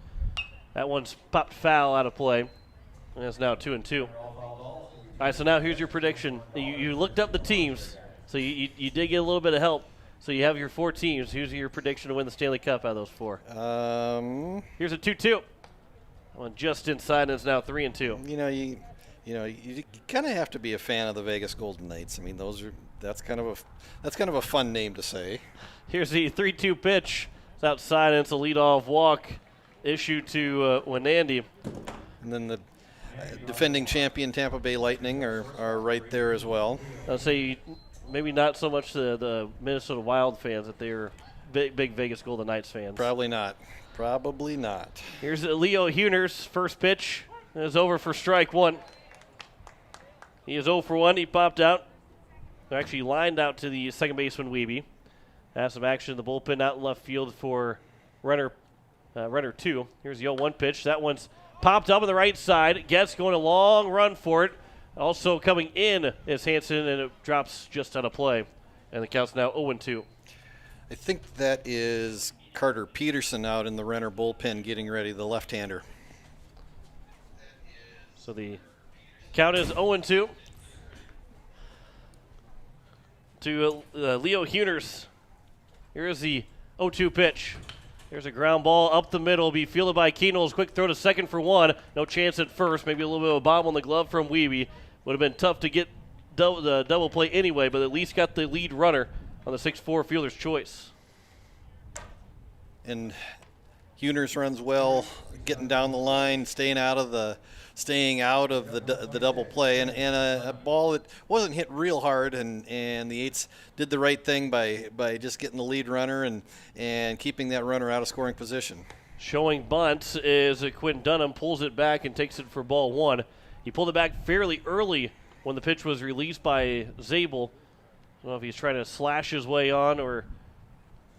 That one's popped foul out of play, and it's now 2-2. All right, so now here's your prediction. You looked up the teams, so you did get a little bit of help. So you have your 4 teams. Who's your prediction to win the Stanley Cup out of those 4? Here's a 2-2. One just inside, and it's now 3-2. You know, you kind of have to be a fan of the Vegas Golden Knights. I mean, that's kind of a fun name to say. Here's the 3-2 pitch. It's outside, and it's a leadoff walk issued to Wenandy. And then the defending champion Tampa Bay Lightning are right there as well. I'll say maybe not so much the Minnesota Wild fans, that they're big Vegas Golden Knights fans. Probably not. Here's Leo Huner's first pitch. It's over for strike one. He is 0 for 1. He popped out. Actually lined out to the second baseman, Wiebe. Has some action in the bullpen out in left field for Renner 2. Here's the 0-1 pitch. That one's popped up on the right side. Gets going a long run for it. Also coming in is Hansen, and it drops just out of play. And the count's now 0-2. I think that is Carter Peterson out in the Renner bullpen getting ready, the left-hander. So the count is 0-2 to Leo Huners. Here's the 0-2 pitch. There's a ground ball up the middle, be fielded by Keenels. Quick throw to second for one. No chance at first. Maybe a little bit of a bomb on the glove from Wiebe. Would have been tough to get the double play anyway, but at least got the lead runner on the 6-4 fielder's choice. And Huners runs well, getting down the line, staying out of the double play, and a ball that wasn't hit real hard, and the Eights did the right thing by just getting the lead runner and keeping that runner out of scoring position. Showing bunt is Quinn Dunham, pulls it back and takes it for ball one. He pulled it back fairly early when the pitch was released by Zabel. I don't know if he's trying to slash his way on or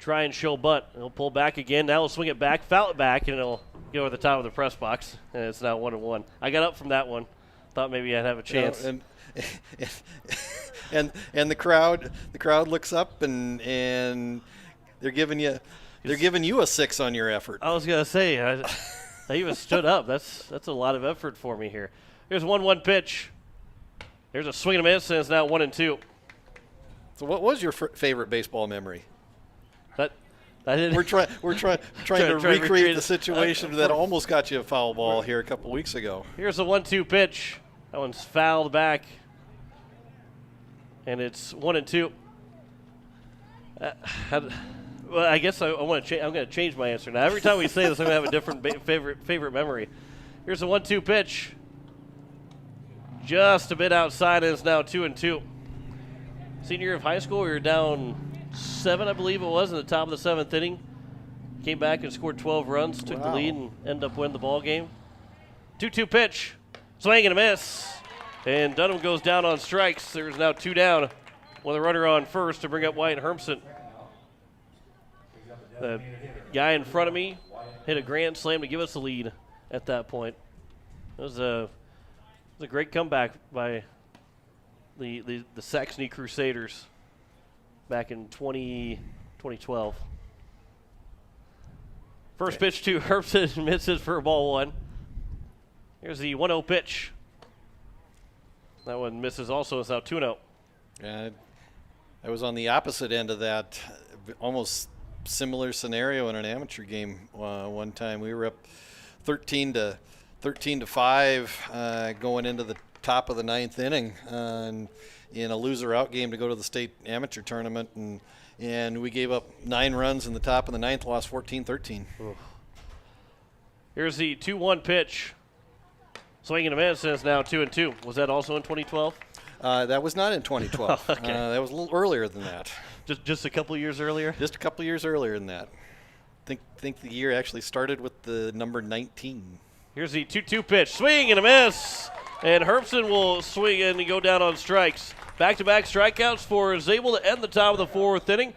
try and show bunt. He'll pull back again. Now he'll swing it back, foul it back, and it'll go over the top of the press box. And it's now 1-1. I got up from that one. Thought maybe I'd have a chance. And the crowd looks up and they're giving you a 6 on your effort. I was gonna say I even stood up. That's a lot of effort for me here. Here's a 1-1 pitch. There's a swing and a miss, and it's now 1-2. So what was your favorite baseball memory? We're trying to recreate the situation that almost got you a foul ball here a couple weeks ago. Here's a 1-2 pitch. That one's fouled back, and it's 1-2. Well, I guess I'm going to change my answer now. Every time we say this, I'm going to have a different favorite memory. Here's a 1-2 pitch. Just a bit outside, and it's now 2-2. Senior year of high school, we were down 7, I believe it was, in the top of the 7th inning. Came back and scored 12 runs, took the lead, and ended up winning the ball game. 2-2 pitch. Swing and a miss. And Dunham goes down on strikes. There's now 2 down with a runner on first to bring up Wyatt Hermsen. The guy in front of me hit a grand slam to give us the lead at that point. It was a great comeback by the Saxony Crusaders back in 2012. First pitch to Hermsen, misses for ball one. Here's the 1-0 pitch. That one misses also. It's now 2-0. Yeah, I was on the opposite end of that, almost similar scenario in an amateur game one time. We were up 13 to 5 going into the top of the 9th inning in a loser-out game to go to the state amateur tournament, and we gave up 9 runs in the top of the 9th, lost 14-13. Here's the 2-1 pitch. Swing and a miss, and it's now 2-2. Was that also in 2012? That was not in 2012. Okay. That was a little earlier than that. Just a couple years earlier? Just a couple years earlier than that. Think the year actually started with the number 19. Here's the 2-2 pitch. Swing and a miss. And Hermsen will swing and go down on strikes. Back-to-back strikeouts for Zabel to end the top of the 4th inning.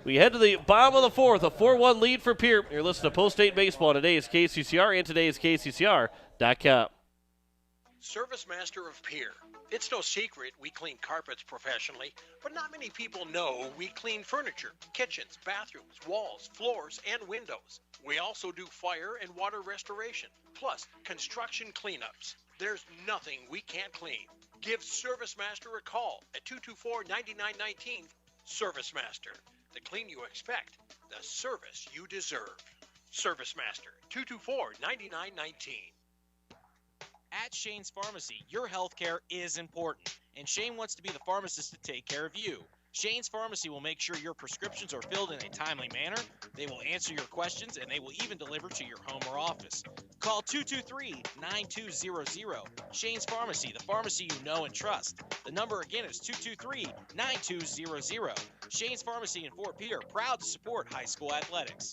We head to the bottom of the 4th, a 4-1 lead for Pierre. You're listening to Post-State Baseball. Today is KCCR, and today is KCCR.com. Service Master of Pierre. It's no secret we clean carpets professionally, but not many people know we clean furniture, kitchens, bathrooms, walls, floors, and windows. We also do fire and water restoration, plus construction cleanups. There's nothing we can't clean. Give Service Master a call at 224-9919. Service Master. The clean you expect, the service you deserve. Service Master, 224-9919. At Shane's Pharmacy, your healthcare is important, and Shane wants to be the pharmacist to take care of you. Shane's Pharmacy will make sure your prescriptions are filled in a timely manner, they will answer your questions, and they will even deliver to your home or office. Call 223-9200. Shane's Pharmacy, the pharmacy you know and trust. The number again is 223-9200. Shane's Pharmacy in Fort Pierre, proud to support high school athletics.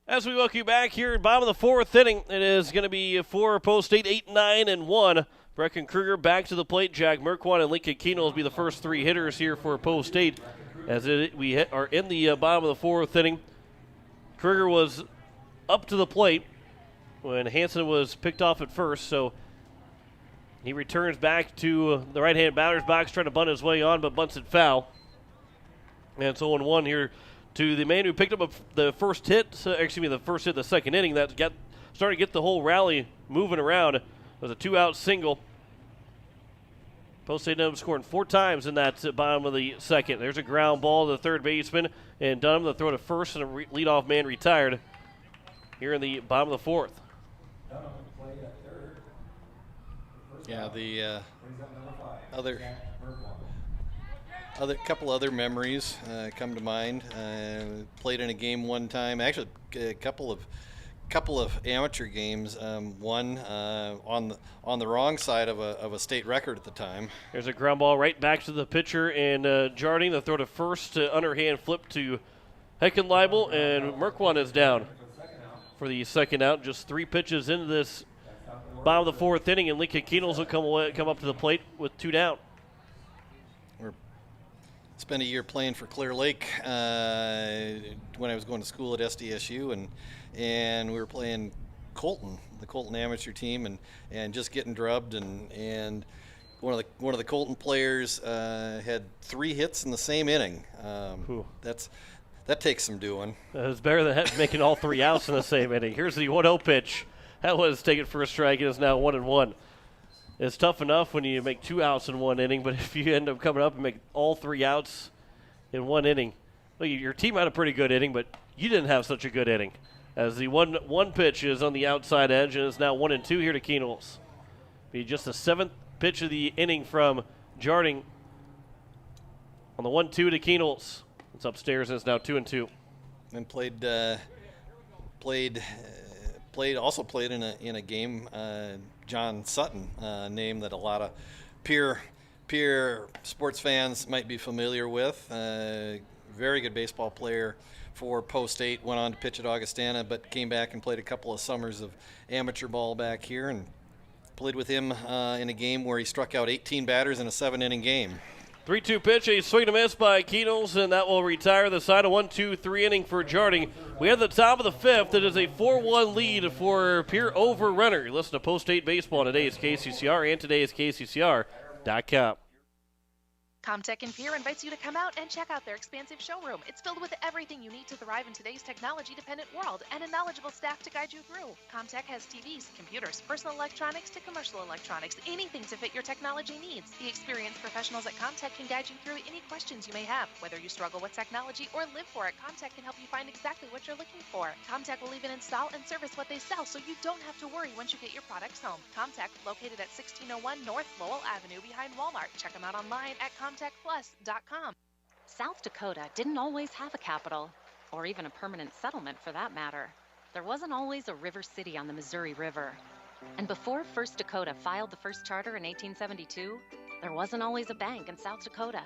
As we welcome you back here at bottom of the fourth inning, it is going to be for Post State 8-9-1. Brecken Kruger back to the plate. Jack Merquan and Lincoln Keno will be the first three hitters here for Post State. We are in the bottom of the fourth inning. Kruger was up to the plate when Hansen was picked off at first, so he returns back to the right-hand batter's box, trying to bunt his way on, but bunts it foul. And it's 0-1 here to the man who picked up the first hit, the first hit of the second inning. That started to get the whole rally moving around. It was a two-out single. Post State ended up scoring 4 times in that bottom of the second. There's a ground ball to the third baseman, and Dunham the throw to first, and a leadoff man retired here in the bottom of the fourth. Yeah, the couple other memories come to mind. Played in a game one time. Actually, a couple of amateur games. One on the wrong side of a state record at the time. There's a ground ball right back to the pitcher, and Jardine the throw to first, underhand flip to Heckenleibel, and Merquan is down for the second out. Just 3 pitches into this bottom of the fourth inning, and Lincoln Keenels will come up to the plate with 2 down. Spent a year playing for Clear Lake when I was going to school at SDSU, and we were playing Colton, the Colton amateur team, and just getting drubbed, and one of the Colton players had 3 hits in the same inning. That takes some doing. It's better than making all 3 outs in the same inning. Here's the 1-0 pitch. That was taken for a strike. It is now 1-1. It's tough enough when you make 2 outs in one inning, but if you end up coming up and make all 3 outs in one inning, well, your team had a pretty good inning, but you didn't have such a good inning. As the one pitch is on the outside edge, and it's now 1-2 here to Keenels. Be just the 7th pitch of the inning from Jarding on the 1-2 to Keenels. It's upstairs, and it's now 2-2. And played in a game. John Sutton, name that a lot of Pierre sports fans might be familiar with. Very good baseball player for Post State. Went on to pitch at Augustana, but came back and played a couple of summers of amateur ball back here, and played with him in a game where he struck out 18 batters in a 7-inning game. 3-2 pitch, a swing and a miss by Keenels, and that will retire the side. A 1-2-3 inning for Jarding. We have the top of the 5th. It is a 4-1 lead for Pierre over Renner. You listen to Post State Baseball on today's KCCR and today's KCCR.com. Comtech in Pierre invites you to come out and check out their expansive showroom. It's filled with everything you need to thrive in today's technology-dependent world and a knowledgeable staff to guide you through. Comtech has TVs, computers, personal electronics to commercial electronics, anything to fit your technology needs. The experienced professionals at Comtech can guide you through any questions you may have. Whether you struggle with technology or live for it, Comtech can help you find exactly what you're looking for. Comtech will even install and service what they sell, so you don't have to worry once you get your products home. Comtech, located at 1601 North Lowell Avenue behind Walmart. Check them out online at comtechplus.com. South Dakota didn't always have a capital, or even a permanent settlement for that matter. There wasn't always a river city on the Missouri River. And before First Dakota filed the first charter in 1872, there wasn't always a bank in South Dakota.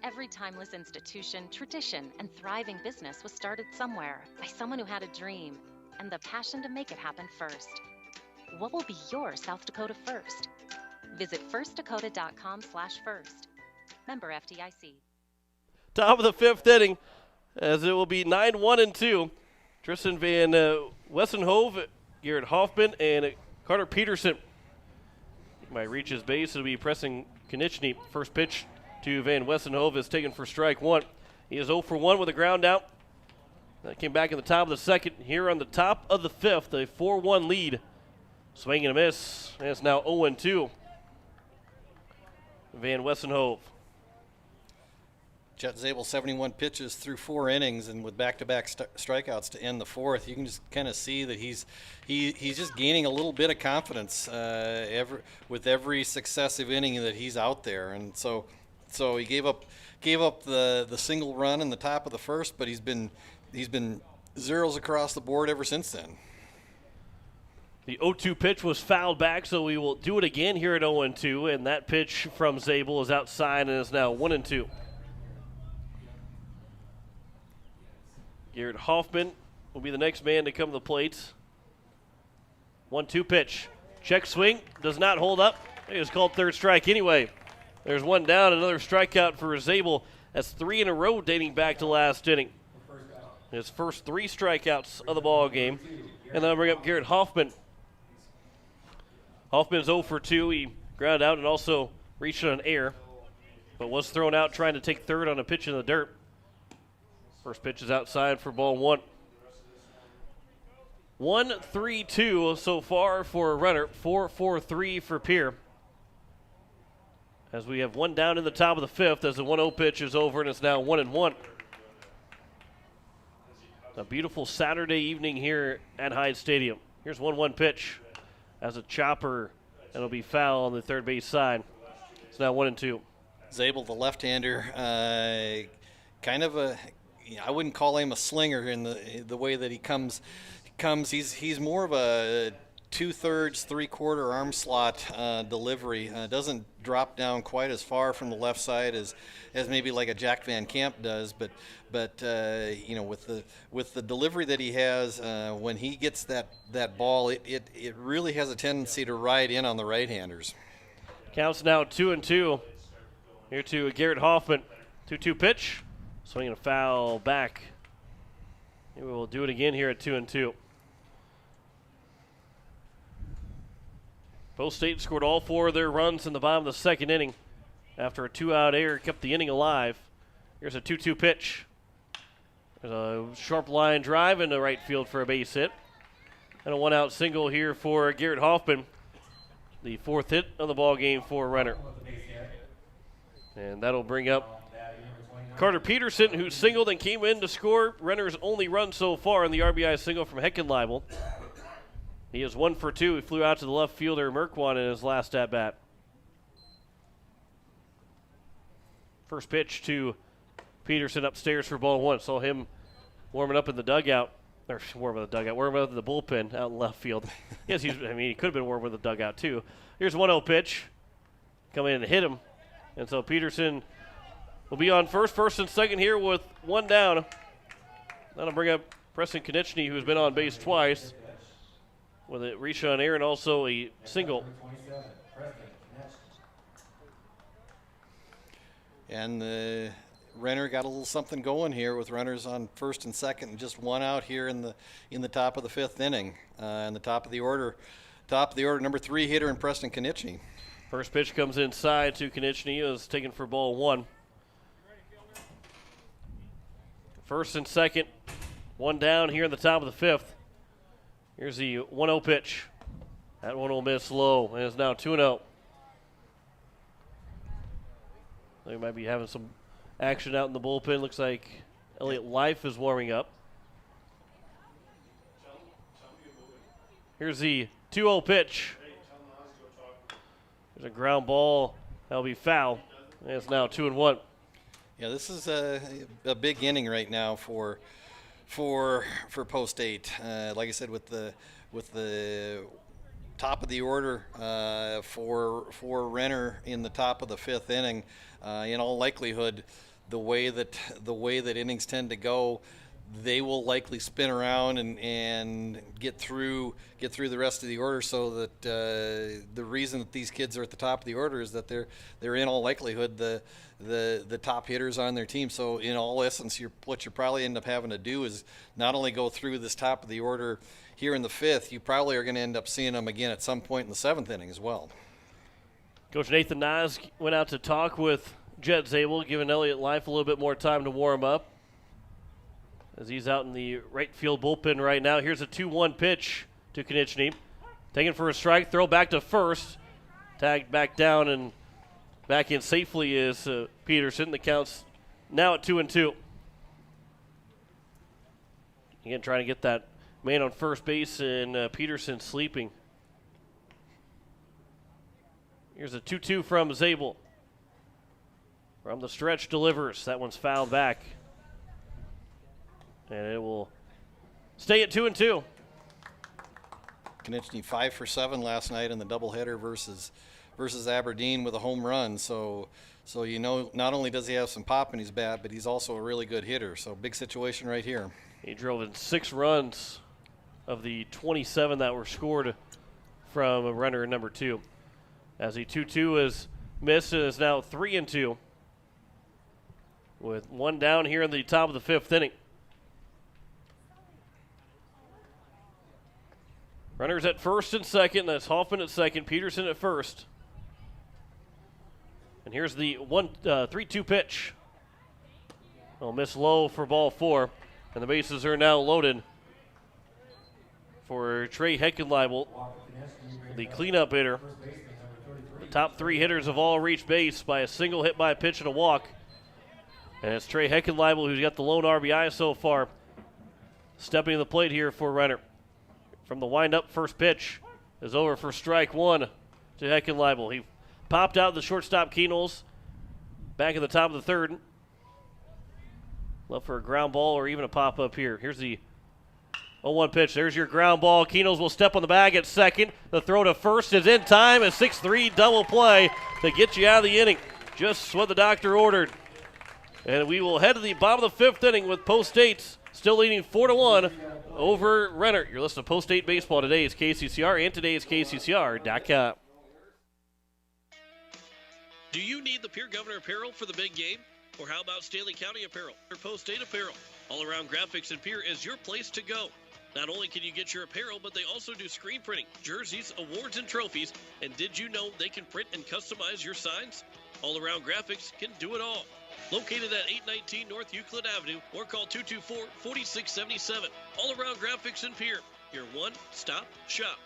Every timeless institution, tradition, and thriving business was started somewhere by someone who had a dream and the passion to make it happen first. What will be your South Dakota first? Visit firstdakota.com/first. Member FDIC. Top of the 5th inning, as it will be 9-1-2. Tristan Van Wessenhove, Garrett Hoffman, and Carter Peterson. He might reach his base. It'll be pressing Konieczny. First pitch to Van Wessenhove is taken for strike 1. He is 0 for 1 with a ground out. That came back in the top of the 2nd. Here on the top of the 5th, a 4-1 lead. Swing and a miss, and it's now 0-2. Van Wessenhove. Jet Zabel 71 pitches through 4 innings, and with back-to-back strikeouts to end the 4th, you can just kind of see that he's just gaining a little bit of confidence with every successive inning that he's out there. And so he gave up the single run in the top of the 1st, but he's been zeros across the board ever since then. The 0-2 pitch was fouled back, so we will do it again here at 0-2, and that pitch from Zabel is outside and is now 1-2. Garrett Hoffman will be the next man to come to the plate. 1-2 pitch. Check swing. Does not hold up. It was called third strike anyway. There's one down. Another strikeout for Zabel. That's 3 in a row dating back to last inning. His first 3 strikeouts of the ball game. And then I'll bring up Garrett Hoffman. Hoffman's 0 for 2. He grounded out and also reached on an error, but was thrown out trying to take third on a pitch in the dirt. First pitch is outside for ball 1. 1-3-2 so far for Renner. 4-4-3 for Pierre. As we have one down in the top of the 5th as the 1-0 pitch is over and it's now 1-1. A beautiful Saturday evening here at Hyde Stadium. Here's 1-1 pitch as a chopper, and it'll be foul on the third base side. It's now 1-2. Zabel, the left-hander, kind of a, I wouldn't call him a slinger in the way that he comes. He's more of a 2/3, 3/4 arm slot delivery. Doesn't drop down quite as far from the left side as maybe like a Jack Van Camp does, but with the delivery that he has, when he gets that ball, it really has a tendency to ride in on the right-handers. Counts now 2-2. Here to Garrett Hoffman. 2-2 pitch. Swinging a foul back. Maybe we'll do it again here at 2-2. Both States scored all 4 of their runs in the bottom of the 2nd inning. After a 2-out error, kept the inning alive. Here's a 2-2 pitch. There's a sharp line drive into right field for a base hit. And a 1-out single here for Garrett Hoffman. The 4th hit of the ball game for Renner. And that'll bring up Carter Peterson, who singled and came in to score Renner's only run so far in the RBI single from Heckenleibel. He is 1 for 2. He flew out to the left fielder, Merkwan, in his last at-bat. First pitch to Peterson upstairs for ball 1. Saw him warming up in the dugout. Or warming up in the bullpen out in left field. Yes, he could have been warming in the dugout too. Here's 1-0 pitch. Come in and hit him. And so Peterson will be on first and second here with one down. That'll bring up Preston Konechny, who's been on base twice, with a reach on air and also a single. And Renner got a little something going here with runners on first and second, and just one out here in the top of the 5th inning. In the top of the order, number 3 hitter in Preston Konechny. First pitch comes inside to Konechny. It was taken for ball 1. First and second, one down here in the top of the 5th. Here's the 1-0 pitch. That one will miss low, and it's now 2-0. They might be having some action out in the bullpen. Looks like Elliott Life is warming up. Here's the 2-0 pitch. There's a ground ball. That'll be foul. And it's now 2-1. Yeah, this is a big inning right now for Post 8. Like I said, with the top of the order for Renner in the top of the 5th inning, in all likelihood, the way that innings tend to go, they will likely spin around and get through the rest of the order, so that the reason that these kids are at the top of the order is that they're in all likelihood the top hitters on their team. So in all essence, what you probably end up having to do is not only go through this top of the order here in the 5th, you probably are going to end up seeing them again at some point in the 7th inning as well. Coach Nathan Nas went out to talk with Jet Zabel, giving Elliott Life a little bit more time to warm up, as he's out in the right field bullpen right now. Here's a 2-1 pitch to Konechny. Taken for a strike, throw back to first. Tagged back down and back in safely is Peterson. The count's now at 2-2. Again, trying to get that man on first base and Peterson sleeping. Here's a 2-2 from Zabel. From the stretch, delivers. That one's fouled back. And it will stay at 2-2. Konechny 5 for 7 last night in the doubleheader versus Aberdeen with a home run. So you know, not only does he have some pop in his bat, but he's also a really good hitter. So big situation right here. He drove in 6 runs of the 27 that were scored from a runner in number 2. As the 2-2 is missed and is now 3-2 with one down here in the top of the 5th inning. Runners at first and second. That's Hoffman at second, Peterson at first. And here's the 3-2 pitch. Well, miss low for ball 4. And the bases are now loaded for Trey Heckenleibel, the cleanup hitter. The top 3 hitters have all reached base by a single hit by a pitch and a walk. And it's Trey Heckenleibel who's got the lone RBI so far. Stepping to the plate here for Renner. From the windup, first pitch is over for strike 1 to Heckenleibel. He popped out the shortstop Keenels back at the top of the 3rd. Left for a ground ball or even a pop-up here. Here's the 0-1 pitch. There's your ground ball. Keenels will step on the bag at second. The throw to first is in time. A 6-3 double play to get you out of the inning. Just what the doctor ordered. And we will head to the bottom of the 5th inning with Post State's still leading 4-1 over Renner. You're listening to Post State Baseball. Today is KCCR and today is KCCR.com. Do you need the Pierre Governor apparel for the big game? Or how about Stanley County apparel or Post State apparel? All Around Graphics in Pierre is your place to go. Not only can you get your apparel, but they also do screen printing, jerseys, awards, and trophies. And did you know they can print and customize your signs? All Around Graphics can do it all. Located at 819 North Euclid Avenue or call 224-4677. All Around Graphics in Pierre, your one-stop shop.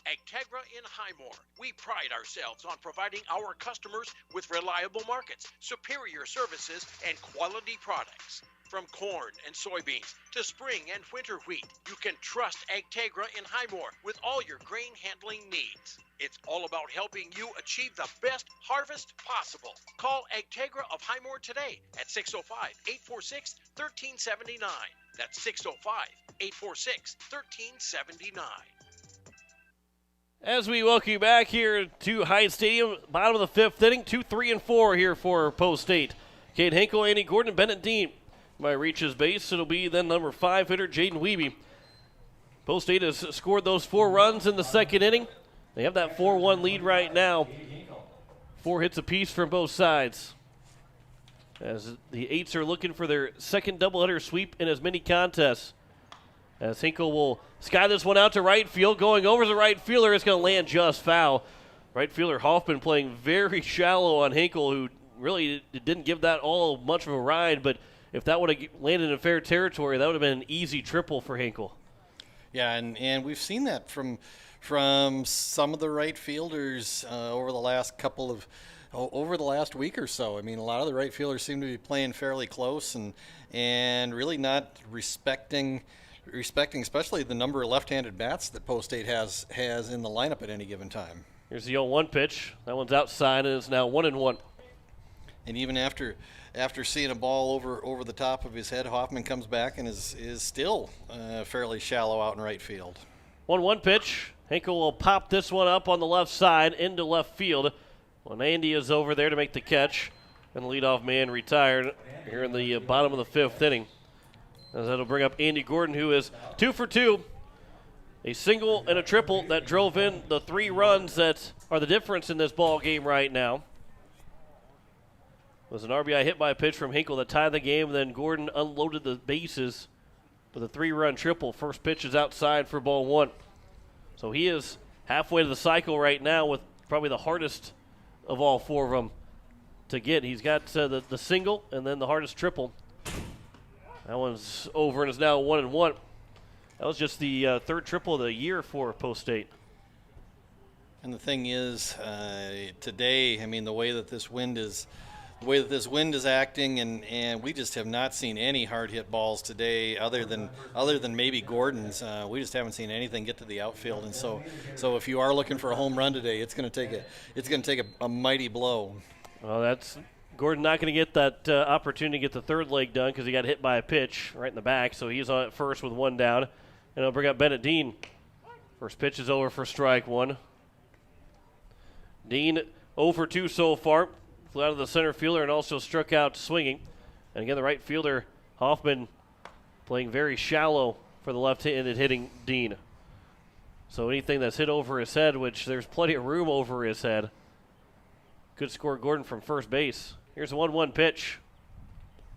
Agtegra in Highmore. We pride ourselves on providing our customers with reliable markets, superior services, and quality products. From corn and soybeans to spring and winter wheat, you can trust Agtegra in Highmore with all your grain handling needs. It's all about helping you achieve the best harvest possible. Call Agtegra of Highmore today at 605-846-1379. That's 605-846-1379. As we welcome you back here to Hyde Stadium, bottom of the 5th inning, 2, 3, and 4 here for Post State. Cade Hinkle, Andy Gordon, Bennett Dean might reach his base. It'll be then number 5 hitter Jaden Wiebe. Post State has scored those 4 runs in the 2nd inning. They have that 4-1 lead right now. 4 hits apiece from both sides. As the 8s are looking for their 2nd doubleheader sweep in as many contests. As Hinkle will sky this one out to right field. Going over the right fielder, it's going to land just foul. Right fielder Hoffman playing very shallow on Hinkle, who really didn't give that all much of a ride. But if that would have landed in fair territory, that would have been an easy triple for Hinkle. Yeah, and we've seen that from some of the right fielders over the last week or so. I mean, a lot of the right fielders seem to be playing fairly close and really not respecting especially the number of left-handed bats that Post State has in the lineup at any given time. Here's the 0-1 pitch. That one's outside and it's now 1-1. And even after seeing a ball over the top of his head, Hoffman comes back and is still fairly shallow out in right field. 1-1 pitch. Hinkle will pop this one up on the left side into left field when Andy is over there to make the catch. And the leadoff man retired here in the bottom of the 5th inning. As that'll bring up Andy Gordon, who is 2 for 2. A single and a triple that drove in the 3 runs that are the difference in this ball game right now. It was an RBI hit by a pitch from Hinkle that tied the game, and then Gordon unloaded the bases with a 3-run triple. First pitch is outside for ball 1. So he is halfway to the cycle right now with probably the hardest of all 4 of them to get. He's got the single and then the hardest triple. That one's over and is now 1-1. That was just the 3rd triple of the year for Post State. And the thing is, today, I mean, the way that this wind is acting, and we just have not seen any hard hit balls today, other than maybe Gordon's. We just haven't seen anything get to the outfield, and so if you are looking for a home run today, it's going to take a mighty blow. Well, that's Gordon not going to get that opportunity to get the third leg done because he got hit by a pitch right in the back. So he's on at first with one down, and he'll bring up Bennett Dean. First pitch is over for strike one. Dean 0 for 2 so far. Flew out of the center fielder and also struck out swinging. And again, the right fielder, Hoffman, playing very shallow for the left-handed hitting Dean. So anything that's hit over his head, which there's plenty of room over his head, could score Gordon from first base. Here's a 1-1 pitch.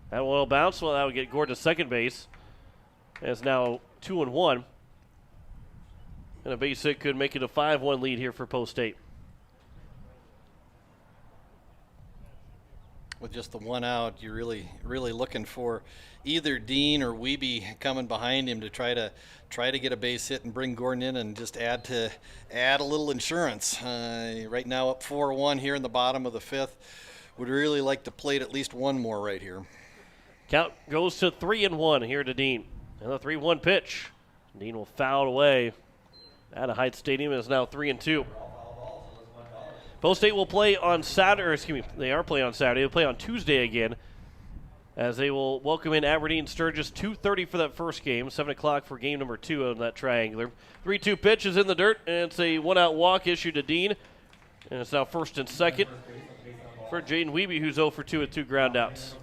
That one will bounce. Well, that would get Gordon to second base. And it's now 2-1. And a base hit could make it a 5-1 lead here for Post State. With just the one out, you're really looking for either Dean or Wiebe coming behind him to try to get a base hit and bring Gordon in and just add a little insurance. Right now up 4-1 here in the bottom of the fifth. Would really like to plate at least one more right here. Count goes to 3-1 here to Dean. And the 3-1 pitch. Dean will foul away at a Heights Stadium. It's now 3-2. Post State will play on Saturday, they are playing on Saturday. They'll play on Tuesday again as they will welcome in Aberdeen Sturgis, 2:30 for that first game, 7 o'clock for game number 2 on that triangular. 3-2 pitch is in the dirt, and it's a one-out walk issued to Dean. And it's now first and second for Jaden Wiebe, who's 0 for 2 with 2 ground outs.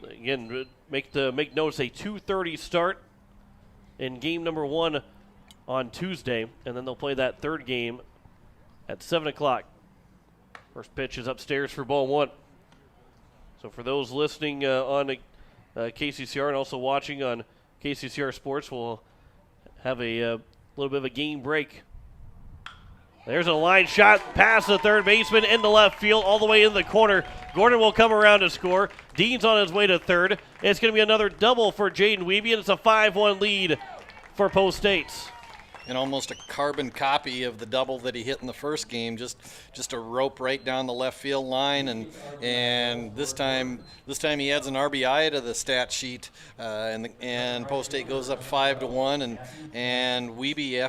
Again, make notice a 2:30 start in game number 1 on Tuesday, and then they'll play that third game at 7 o'clock. First pitch is upstairs for ball 1. So for those listening on KCCR and also watching on KCCR Sports, we'll have a little bit of a game break. There's a line shot past the third baseman into left field all the way in the corner. Gordon will come around to score. Dean's on his way to third. And it's going to be another double for Jaden Wiebe, and it's a 5-1 lead for Post State's. And almost a carbon copy of the double that he hit in the first game, just a rope right down the left field line, and this time he adds an RBI to the stat sheet, and Post State goes up 5-1, and Wiebe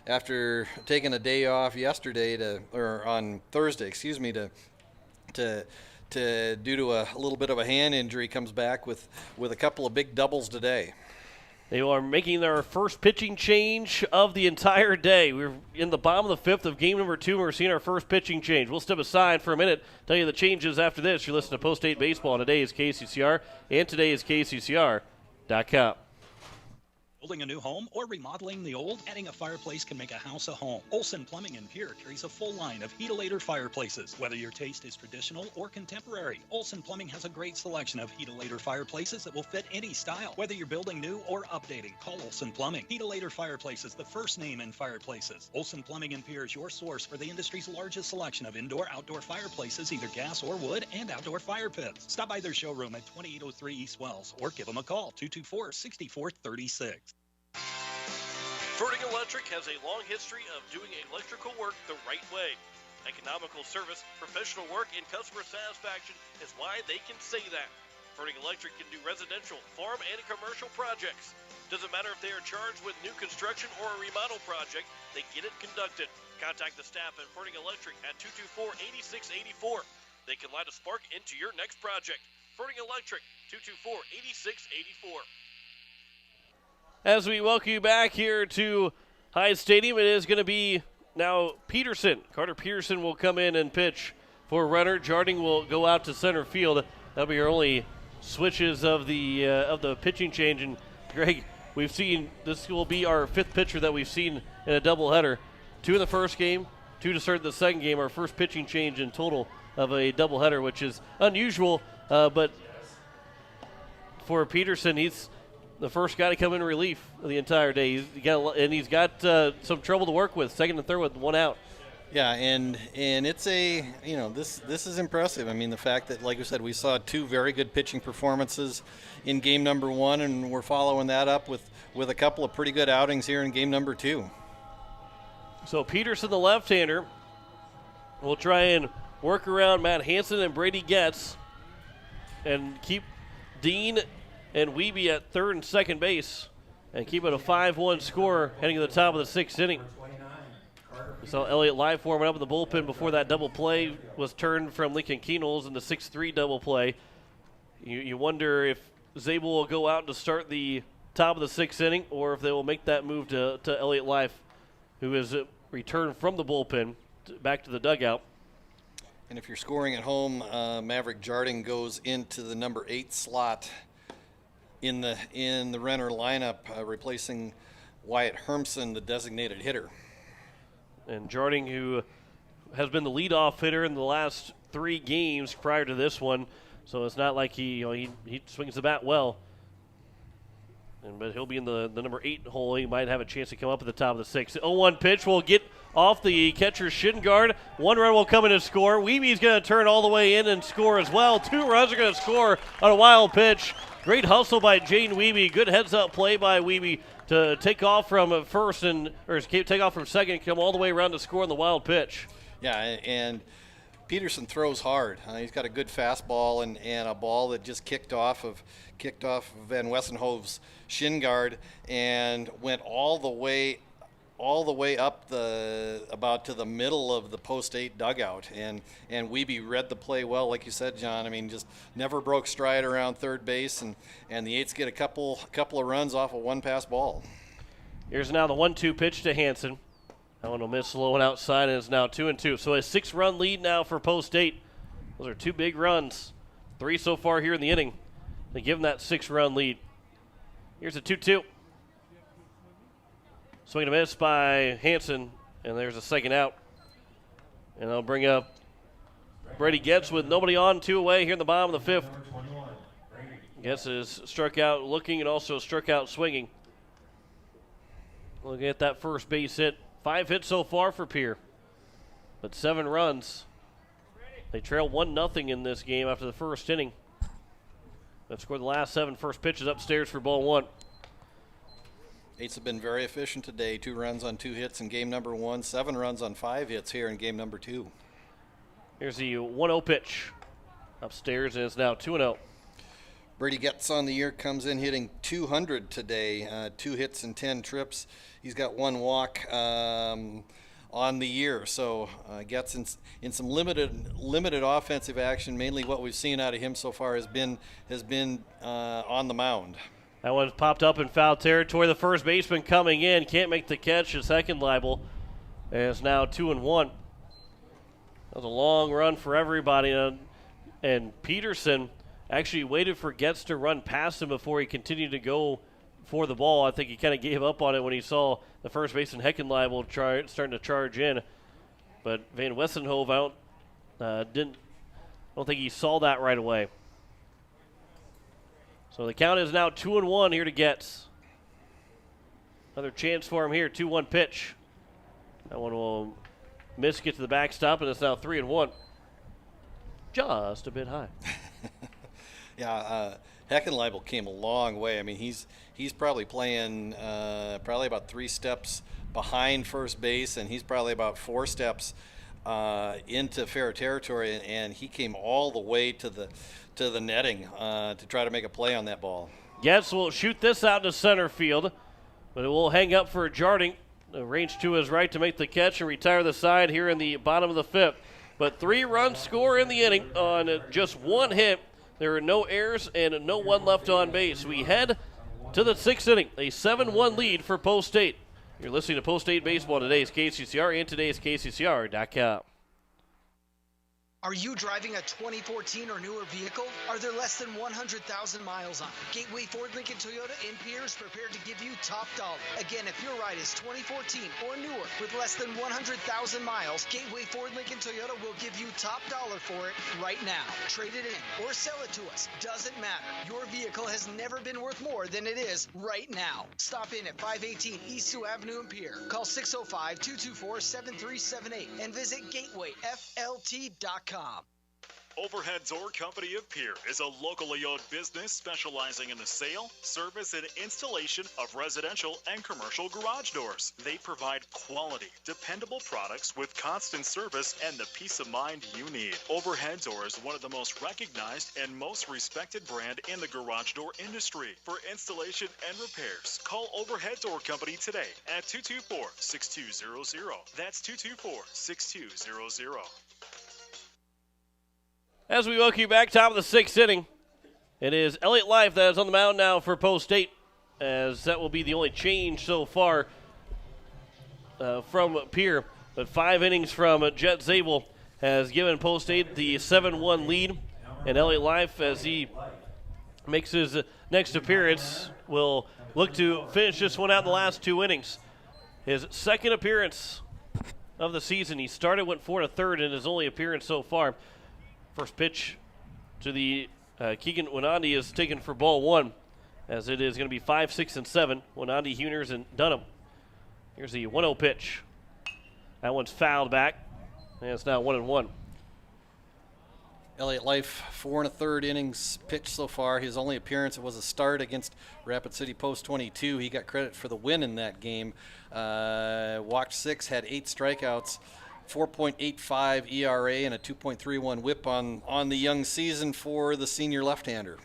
after taking a day off yesterday on Thursday, to due to a little bit of a hand injury, comes back with a couple of big doubles today. They are making their first pitching change of the entire day. We're in the bottom of the fifth of game number 2, and we're seeing our first pitching change. We'll step aside for a minute, tell you the changes after this. You're listening to Post State Baseball. Today is KCCR, and today is KCCR.com. Building a new home or remodeling the old? Adding a fireplace can make a house a home. Olson Plumbing in Pierre carries a full line of Heatolator fireplaces. Whether your taste is traditional or contemporary, Olson Plumbing has a great selection of Heatolator fireplaces that will fit any style. Whether you're building new or updating, call Olson Plumbing. Heatolator Fireplaces, the first name in fireplaces. Olson Plumbing in Pierre is your source for the industry's largest selection of indoor-outdoor fireplaces, either gas or wood, and outdoor fire pits. Stop by their showroom at 2803 East Wells or give them a call, 224-6436. Ferding Electric has a long history of doing electrical work the right way. Economical service, professional work, and customer satisfaction is why they can say that. Ferding Electric can do residential, farm, and commercial projects. Doesn't matter if they are charged with new construction or a remodel project, they get it conducted. Contact the staff at Ferding Electric at 224-8684. They can light a spark into your next project. Ferding Electric, 224-8684. As we welcome you back here to Heights Stadium, it is going to be now Peterson. Carter Peterson will come in and pitch for Renner. Jarding will go out to center field. That'll be your only switches of the pitching change. And Greg, we've seen this will be our fifth pitcher that we've seen in a doubleheader. 2 in the first game, 2 to start the second game. Our first pitching change in total of a doubleheader, which is unusual. But for Peterson, he's the first guy to come in relief the entire day. He's got some trouble to work with, second and third with 1 out. Yeah, and it's this is impressive. I mean, the fact that, like I said, we saw 2 very good pitching performances in game number 1, and we're following that up with a couple of pretty good outings here in game number 2. So Peterson, the left-hander, will try and work around Matt Hansen and Brady Getz and keep Dean and Wiebe at third and second base and keep it a 5-1 score heading to the top of the sixth inning. We saw Elliott Live warming up in the bullpen before that double play was turned from Lincoln Keenels in the 6-3 double play. You wonder if Zabel will go out to start the top of the sixth inning or if they will make that move to Elliott Live, who is returned from the bullpen back to the dugout. And if you're scoring at home, Maverick Jarding goes into the number 8 slot in the Renner lineup, replacing Wyatt Hermson, the designated hitter. And Jarding, who has been the leadoff hitter in the last 3 games prior to this one, so it's not like he swings the bat well. But he'll be in the number 8 hole. He might have a chance to come up at the top of the 6th. 0-1 pitch will get off the catcher's shin guard. 1 run will come in to score. Wiebe's going to turn all the way in and score as well. 2 runs are going to score on a wild pitch. Great hustle by Jaden Wiebe. Good heads-up play by Wiebe to take off from first take off from second and come all the way around to score on the wild pitch. Yeah, and Peterson throws hard. He's got a good fastball and a ball that just kicked off of Van Wessenhove's shin guard and went all the way up about to the middle of the post 8 dugout. And Wiebe read the play well, like you said, John. I mean, just never broke stride around third base, and the Eights get a couple of runs off a 1-pass ball. Here's now the 1-2 pitch to Hansen. That one will miss low and outside, and it's now 2-2. So a 6-run lead now for post 8. Those are 2 big runs. 3 so far here in the inning. They give them that 6-run lead. Here's a 2-2. Swing and a miss by Hansen, and there's a second out. And they'll bring up Brady Getz with nobody on, 2 away here in the bottom of the 5th. Getz is struck out looking and also struck out swinging. Looking at that first base hit. 5 hits so far for Pierre, but 7 runs. They trail 1-0 in this game after the first inning. They've scored the last 7 first pitches upstairs for ball 1. Eights have been very efficient today. 2 runs on 2 hits in game number 1, 7 runs on 5 hits here in game number 2. Here's the 1-0 pitch upstairs, and it's now 2-0. Brady Getz on the year comes in hitting 200 today, 2 hits and 10 trips. He's got 1 walk on the year. So Getz in some limited offensive action. Mainly what we've seen out of him so far has been on the mound. That one's popped up in foul territory. The first baseman coming in can't make the catch. The second libel, and it's now 2-1. That was a long run for everybody, and Peterson actually waited for Getz to run past him before he continued to go for the ball. I think he kind of gave up on it when he saw the first baseman Heckenleibel starting to charge in. But Van Wessenhove I don't think he saw that right away. So the count is now 2-1 here to Getz. Another chance for him here. 2-1 pitch. That one will miss, get to the backstop, and it's now 3-1. Just a bit high. Yeah, Heckenleibel came a long way. I mean, he's probably playing probably about 3 steps behind first base, and he's probably about 4 steps into fair territory, and he came all the way to the netting to try to make a play on that ball. Getz will shoot this out to center field, but it will hang up for Jarding. Range to his right to make the catch and retire the side here in the bottom of the 5th. But 3 runs score in the inning on just 1 hit. There are no errors and no one left on base. We head to the 6th inning, a 7-1 lead for Post 8. You're listening to Post 8 Baseball, today's KCCR and today's KCCR.com. Are you driving a 2014 or newer vehicle? Are there less than 100,000 miles on it? Gateway Ford Lincoln Toyota in Pierre is prepared to give you top dollar. Again, if your ride is 2014 or newer with less than 100,000 miles, Gateway Ford Lincoln Toyota will give you top dollar for it right now. Trade it in or sell it to us. Doesn't matter. Your vehicle has never been worth more than it is right now. Stop in at 518 East Sioux Avenue in Pierre. Call 605-224-7378 and visit gatewayflt.com. Overhead Door Company of Pierre is a locally owned business specializing in the sale, service, and installation of residential and commercial garage doors. They provide quality, dependable products with constant service and the peace of mind you need. Overhead Door is one of the most recognized and most respected brand in the garage door industry. For installation and repairs, call Overhead Door Company today at 224-6200. That's 224-6200. As we welcome you back, top of the sixth inning, it is Elliott Life that is on the mound now for Post State, as that will be the only change so far from Pierre. But 5 innings from Jet Zabel has given Post State the 7-1 lead, and Elliott Life, as he makes his next appearance, will look to finish this one out in the last 2 innings. His second appearance of the season. He started, went 4 1/3 in his only appearance so far. First pitch to the Keegan Winandi is taken for ball 1, as it is going to be 5, 6, and 7. Winandi, Huners, and Dunham. Here's the 1-0 pitch. That one's fouled back, and it's now 1-1. Elliott Life, 4 1/3 innings pitched so far. His only appearance was a start against Rapid City Post 22. He got credit for the win in that game. Walked 6, had 8 strikeouts. 4.85 ERA and a 2.31 whip on the young season for the senior left-hander.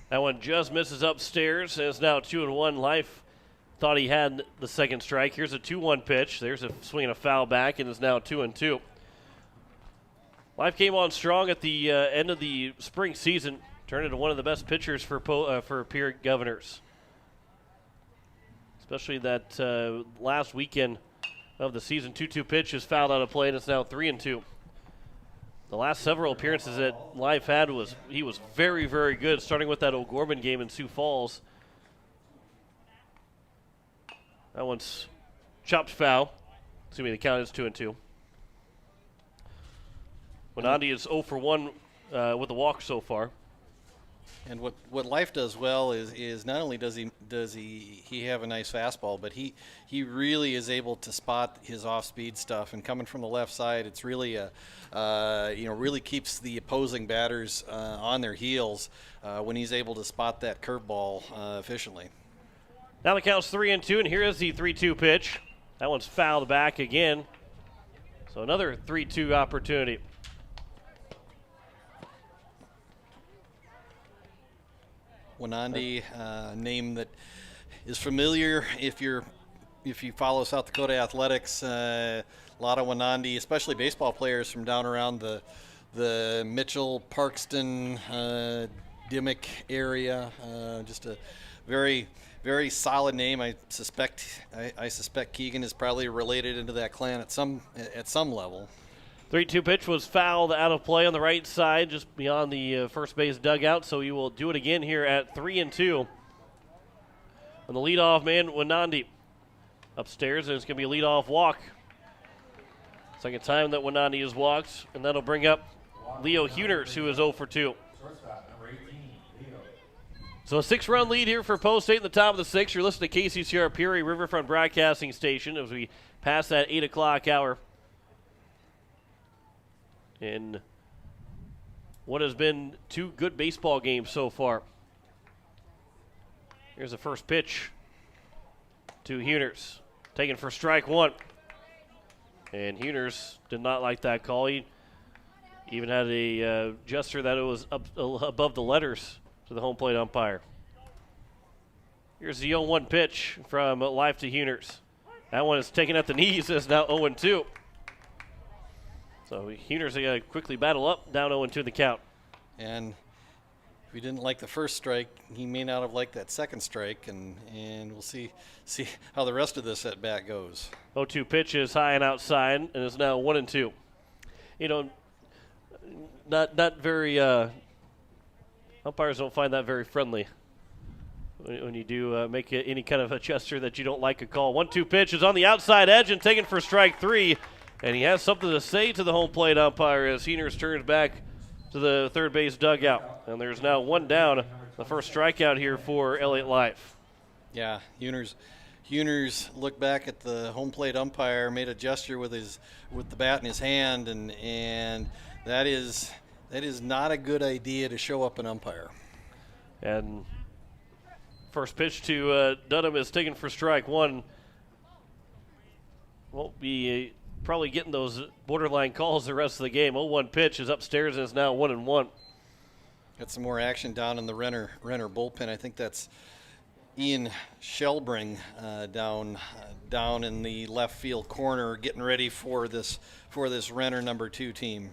That one just misses upstairs, and it's now 2-1. Life thought he had the second strike. Here's a 2-1 pitch. There's a swing and a foul back, and is now 2-2. Life came on strong at the end of the spring season, turned into one of the best pitchers for Pierre Governors. Especially that last weekend of the season, 2-2 pitch is fouled out of play, and it's now 3-2. The last several appearances that Life had he was very, very good, starting with that O'Gorman game in Sioux Falls. That one's chopped foul. Excuse me, the count is 2-2. Winandi is 0 for 1 with a walk so far. And what Life does well is not only does he have a nice fastball, but he really is able to spot his off-speed stuff. And coming from the left side, it's really really keeps the opposing batters on their heels when he's able to spot that curveball efficiently. Now the count's 3-2, and here is the 3-2 pitch. That one's fouled back again. So another 3-2 opportunity. Winandi, name that is familiar if you follow South Dakota athletics. A lot of Winandi, especially baseball players from down around the Mitchell, Parkston, Dimmock area. Just a very, very solid name. I suspect Keegan is probably related into that clan at some level. 3-2 pitch was fouled out of play on the right side, just beyond the first base dugout, so he will do it again here at 3-2. And the leadoff man, Winandi, upstairs, and it's going to be a leadoff walk. Second time that Winandi has walked, and that'll bring up Leo Huners, who is 0 for 2. So a 6-run lead here for Post State in the top of the 6th. You're listening to KCCR Peoria Riverfront Broadcasting Station as we pass that 8 o'clock hour. In what has been 2 good baseball games so far. Here's the first pitch to Huners, taken for strike 1. And Huners did not like that call. He even had a gesture that it was up above the letters to the home plate umpire. Here's the 0-1 pitch from Life to Huners. That one is taken at the knees. It's now 0-2. So Huners are going to quickly battle up, down 0-2 the count. And if he didn't like the first strike, he may not have liked that second strike, and we'll see how the rest of this at bat goes. 0-2 pitch is high and outside, and is now 1-2. You know, not very. Umpires don't find that very friendly when you do make any kind of a gesture that you don't like a call. 1-2 pitch is on the outside edge and taken for strike 3. And he has something to say to the home plate umpire as Huners turns back to the third base dugout. And there's now 1 down, the first strikeout here for Elliott Life. Yeah, Huners looked back at the home plate umpire, made a gesture with the bat in his hand, and that is That is not a good idea to show up an umpire. And first pitch to Dunham is taken for strike one. Won't be probably getting those borderline calls the rest of the game. 0-1 pitch is upstairs and is now 1-1. Got some more action down in the Renner bullpen. I think that's Ian Shelbring down in the left field corner, getting ready for this Renner number 2 team.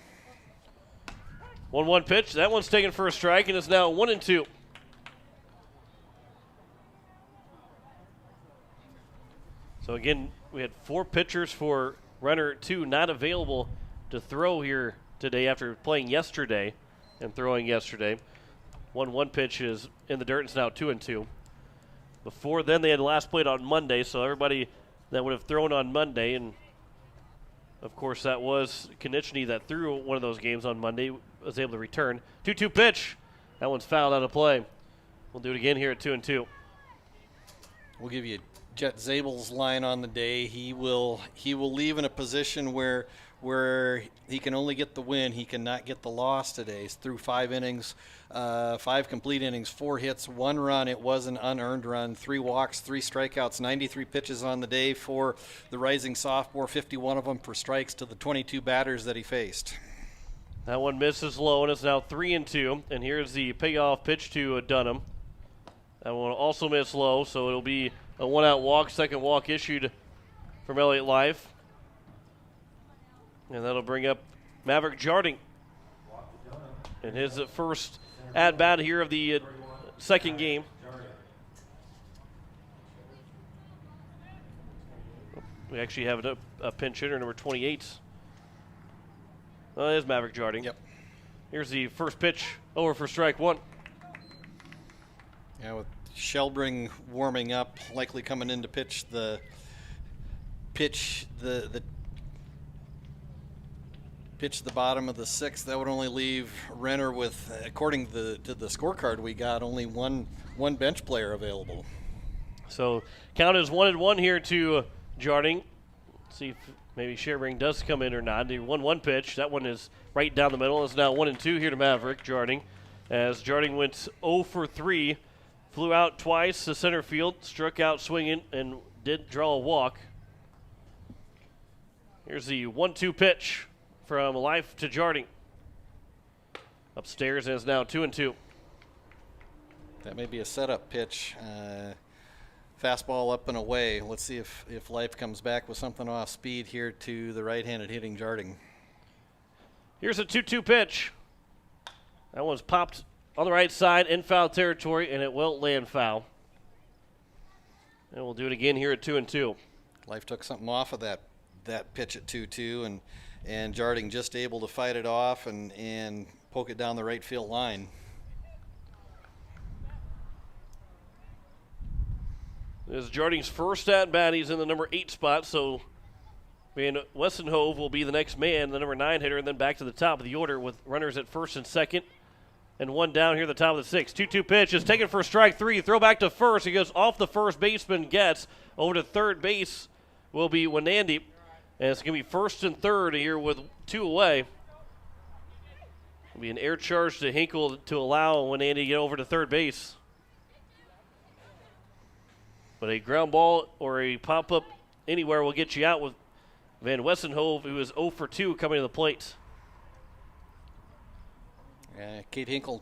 1-1 pitch. That one's taken for a strike and is now 1-2. So again, we had 4 pitchers for Renner 2 not available to throw here today after playing yesterday and throwing yesterday. 1-1 pitch is in the dirt. It's now 2-2. Before then, they had last played on Monday, so everybody that would have thrown on Monday, and of course that was Konechny that threw one of those games on Monday, was able to return. 2-2 pitch. That one's fouled out of play. We'll do it again here at 2-2. We'll give you Jet Zabel's line on the day. He will leave in a position where he can only get the win. He cannot get the loss today. He's through 5 innings, 5 complete innings, 4 hits, 1 run. It was an unearned run, 3 walks, 3 strikeouts, 93 pitches on the day for the rising sophomore, 51 of them for strikes to the 22 batters that he faced. That one misses low, and it's now 3-2. And here's the payoff pitch to Dunham. That one also missed low, so it'll be a 1-out walk, second walk issued from Elliott Life. And that'll bring up Maverick Jarding in his first at-bat here of the second game. We actually have a pinch hitter, number 28. That is Maverick Jarding. Yep. Here's the first pitch, over for strike one. Yeah, with Shelbring warming up, likely coming in to pitch the bottom of the 6th. That would only leave Renner with, according to the scorecard we got, only one bench player available. So count is 1-1 here to Jarding. Let's see if maybe Shelbring does come in or not. The 1-1 pitch, that one is right down the middle. It's now 1-2 here to Maverick Jarding, as Jarding went 0 for 3. Flew out twice to center field, struck out swinging, and did draw a walk. Here's the 1-2 pitch from Life to Jarding. Upstairs, and is now 2-2. That may be a setup pitch. Fastball up and away. Let's see if Life comes back with something off speed here to the right-handed hitting Jarding. Here's a 2-2 pitch. That one's popped on the right side in foul territory, and it will land foul. And we'll do it again here at 2-2. Life took something off of that pitch at 2-2, and Jarding just able to fight it off and poke it down the right field line. This is Jarding's first at-bat. He's in the number 8 spot, so Van Westenhove will be the next man, the number 9 hitter, and then back to the top of the order with runners at first and second. And one down here at the top of the 6th. 2-2 pitch is taken for strike 3. Throw back to first. He goes off the first baseman, gets over to third base will be Wenandy. And it's going to be first and third here with 2 away. It'll be an air charge to Hinkle to allow Wenandy to get over to third base. But a ground ball or a pop-up anywhere will get you out with Van Westenhove, who is 0 for 2 coming to the plate. Kate Hinkle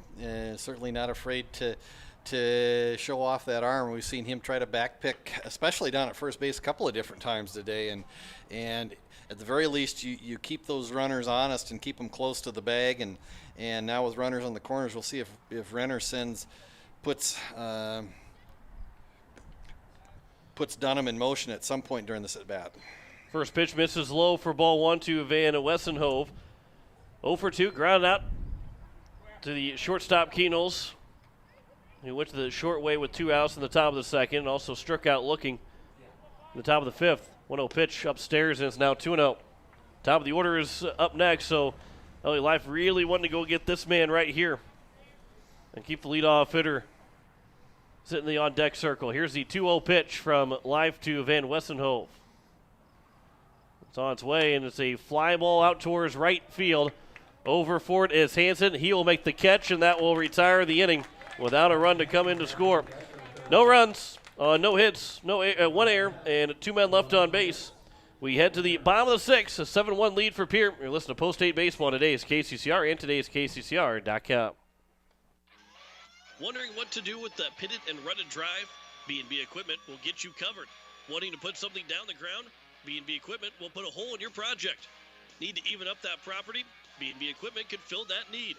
certainly not afraid to show off that arm. We've seen him try to backpick, especially down at first base, a couple of different times today. And at the very least, you keep those runners honest and keep them close to the bag. And now with runners on the corners, we'll see if Renner puts Dunham in motion at some point during this at bat. First pitch misses low for ball 1 to Van Westenhove. 0 for 2, grounded out to the shortstop Keenels. He went to the short way with 2 outs in the top of the 2nd, and also struck out looking in the top of the 5th. 1-0 pitch upstairs, and it's now 2-0. Top of the order is up next, so Elliott Life really wanting to go get this man right here and keep the leadoff hitter sitting in the on-deck circle. Here's the 2-0 pitch from Life to Van Westenhove. It's on its way, and it's a fly ball out towards right field. Over for it is Hansen. He will make the catch, and that will retire the inning without a run to come in to score. No runs, no hits, one error, and 2 men left on base. We head to the bottom of the 6th, a 7-1 lead for Pierre. You're listening to Post-8 Baseball on today's KCCR and today's KCCR.com. Wondering what to do with the pitted and rutted drive? B&B Equipment will get you covered. Wanting to put something down the ground? B&B Equipment will put a hole in your project. Need to even up that property? B&B Equipment can fill that need.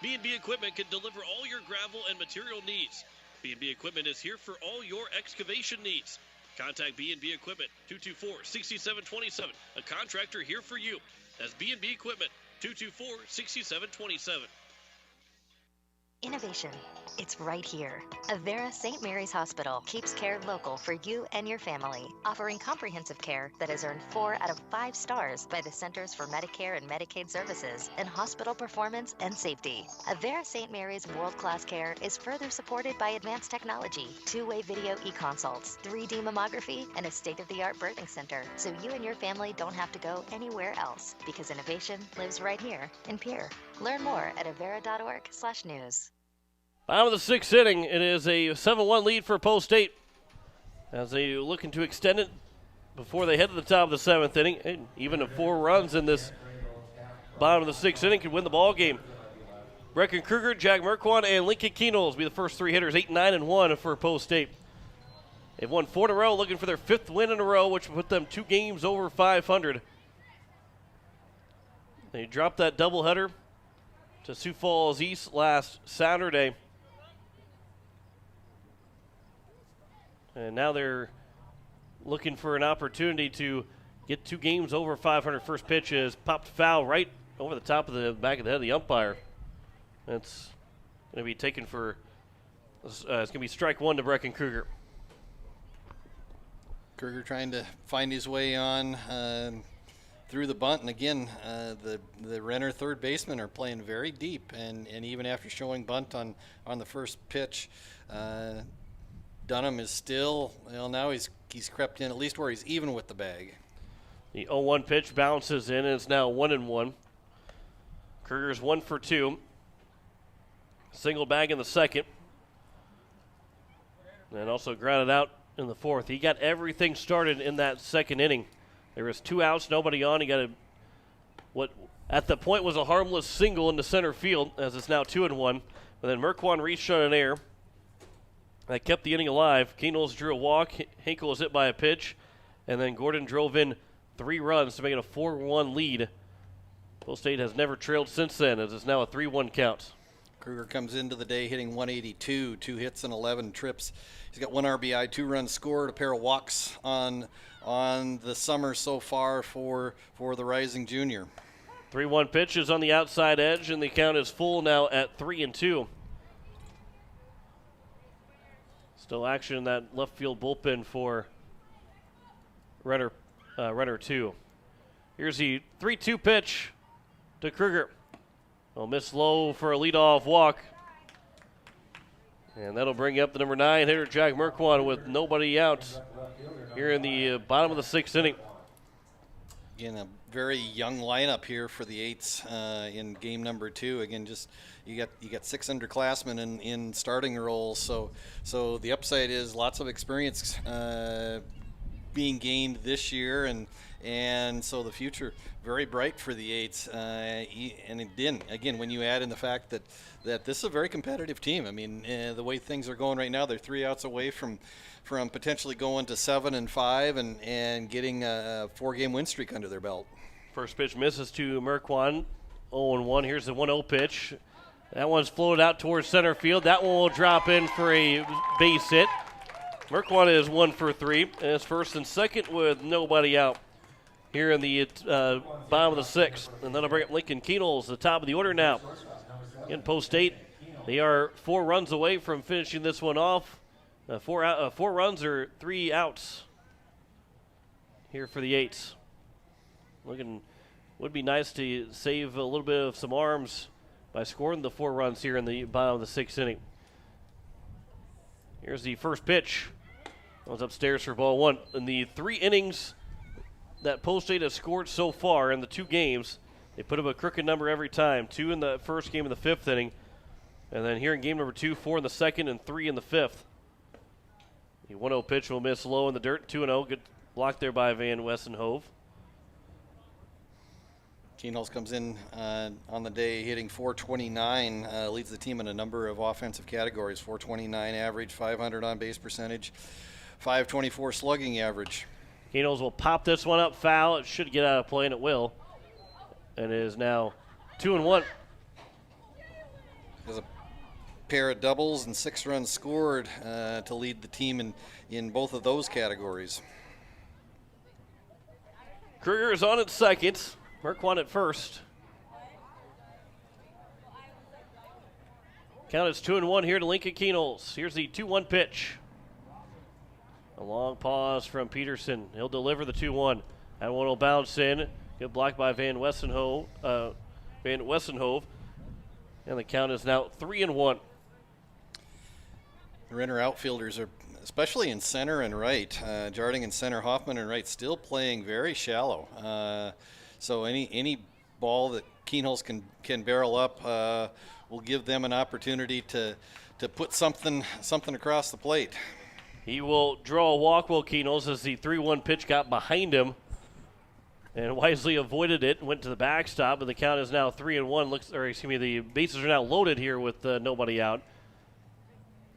B&B Equipment can deliver all your gravel and material needs. B&B Equipment is here for all your excavation needs. Contact B&B Equipment, 224-6727. A contractor here for you. That's B&B Equipment, 224-6727. Innovation. It's right here. Avera St. Mary's Hospital keeps care local for you and your family, offering comprehensive care that has earned 4 out of 5 stars by the Centers for Medicare and Medicaid Services in hospital performance and safety. Avera St. Mary's world-class care is further supported by advanced technology, 2-way video e-consults, 3D mammography, and a state-of-the-art birthing center, so you and your family don't have to go anywhere else, because innovation lives right here in Pierre. Learn more at avera.org/news. Bottom of the 6th inning, it is a 7-1 lead for Post-8 as they looking to extend it before they head to the top of the 7th inning. And even 4 runs in this bottom of the 6th inning could win the ball game. Brecken Kruger, Jack Merquan, and Lincoln Keenels will be the first 3 hitters, 8, 9, and 1 for Post-8. They've won 4 in a row, looking for their 5th win in a row, which will put them 2 games over 500. They dropped that doubleheader to Sioux Falls East last Saturday. And now they're looking for an opportunity to get 2 games over 500. First pitch is popped foul right over the top of the back of the head of the umpire. That's going to be taken for, it's going to be strike 1 to Brecken Kruger. Kruger trying to find his way on through the bunt. And again, the Renner third basemen are playing very deep. And even after showing bunt on the first pitch, Dunham is still, now he's crept in at least where he's even with the bag. The 0-1 pitch bounces in, and it's now 1-1. Kruger's 1 for 2. Single bag in the second. And also grounded out in the 4th. He got everything started in that second inning. There was 2 outs, nobody on. He got what at the point was a harmless single into center field, as it's now 2-1. But then Merquan reached on an error. That kept the inning alive. Keenels drew a walk. Hinkle was hit by a pitch. And then Gordon drove in 3 runs to make it a 4-1 lead. Post-8 has never trailed since then, as it's now a 3-1 count. Kruger comes into the day hitting 182, 2 hits and 11 trips. He's got 1 RBI, 2 runs scored, a pair of walks on the summer so far for the rising junior. 3-1 pitch is on the outside edge, and the count is full now at 3-2. Still action in that left field bullpen for Renner 2. Here's the 3-2 pitch to Kruger. Well, miss low for a leadoff walk. And that'll bring up the number 9 hitter, Jack Merquan, with nobody out here in the bottom of the 6th inning. Again, a very young lineup here for the Eights in game number 2. Again, just you got 6 underclassmen in starting roles, so the upside is lots of experience being gained this year, and so the future very bright for the Eights. And again, when you add in the fact that this is a very competitive team. I mean, the way things are going right now, they're 3 outs away from potentially going to 7-5 and getting a 4-game win streak under their belt. First pitch misses to Merquan, 0-1. Here's the 1-0 pitch. That one's floated out towards center field. That one will drop in for a base hit. Merquan is 1 for 3, and it's first and second with nobody out here in the bottom of the 6th. And then I'll bring up Lincoln Keenels, the top of the order now. In Post-8, they are 4 runs away from finishing this one off. 4 runs or 3 outs here for the Eights. Would be nice to save a little bit of some arms by scoring the 4 runs here in the bottom of the 6th inning. Here's the first pitch. Goes upstairs for ball 1. In the 3 innings that Post-8 has scored so far in the 2 games, They put up a crooked number every time. 2 in the first game of the 5th inning. And then here in game number 2, 4 in the 2nd, and 3 in the 5th. The 1-0 pitch will miss low in the dirt. 2-0. Good block there by Van Wessenhove. Keenholz comes in on the day hitting .429, leads the team in a number of offensive categories. .429 average, .500 on base percentage, .524 slugging average. Keenholz will pop this one up foul. It should get out of play, and it will. And it is now 2-1. There's a pair of doubles and 6 runs scored to lead the team in both of those categories. Kruger is on at second. Merkwon at first. Count is 2-1 here to Lincoln Keenholz. Here's the 2-1 pitch. A long pause from Peterson. He'll deliver the 2-1. That one will bounce in. Good block by Van Wessenhove. And the count is now 3-1. Renner outfielders are, especially in center and right, Jarding in center, Hoffman in right, still playing very shallow. So any ball that Keenholz can barrel up will give them an opportunity to put something across the plate. He will draw a walk, Will Keenholz, as the 3-1 pitch got behind him and wisely avoided it and went to the backstop. But the count is now 3-1. The bases are now loaded here with nobody out.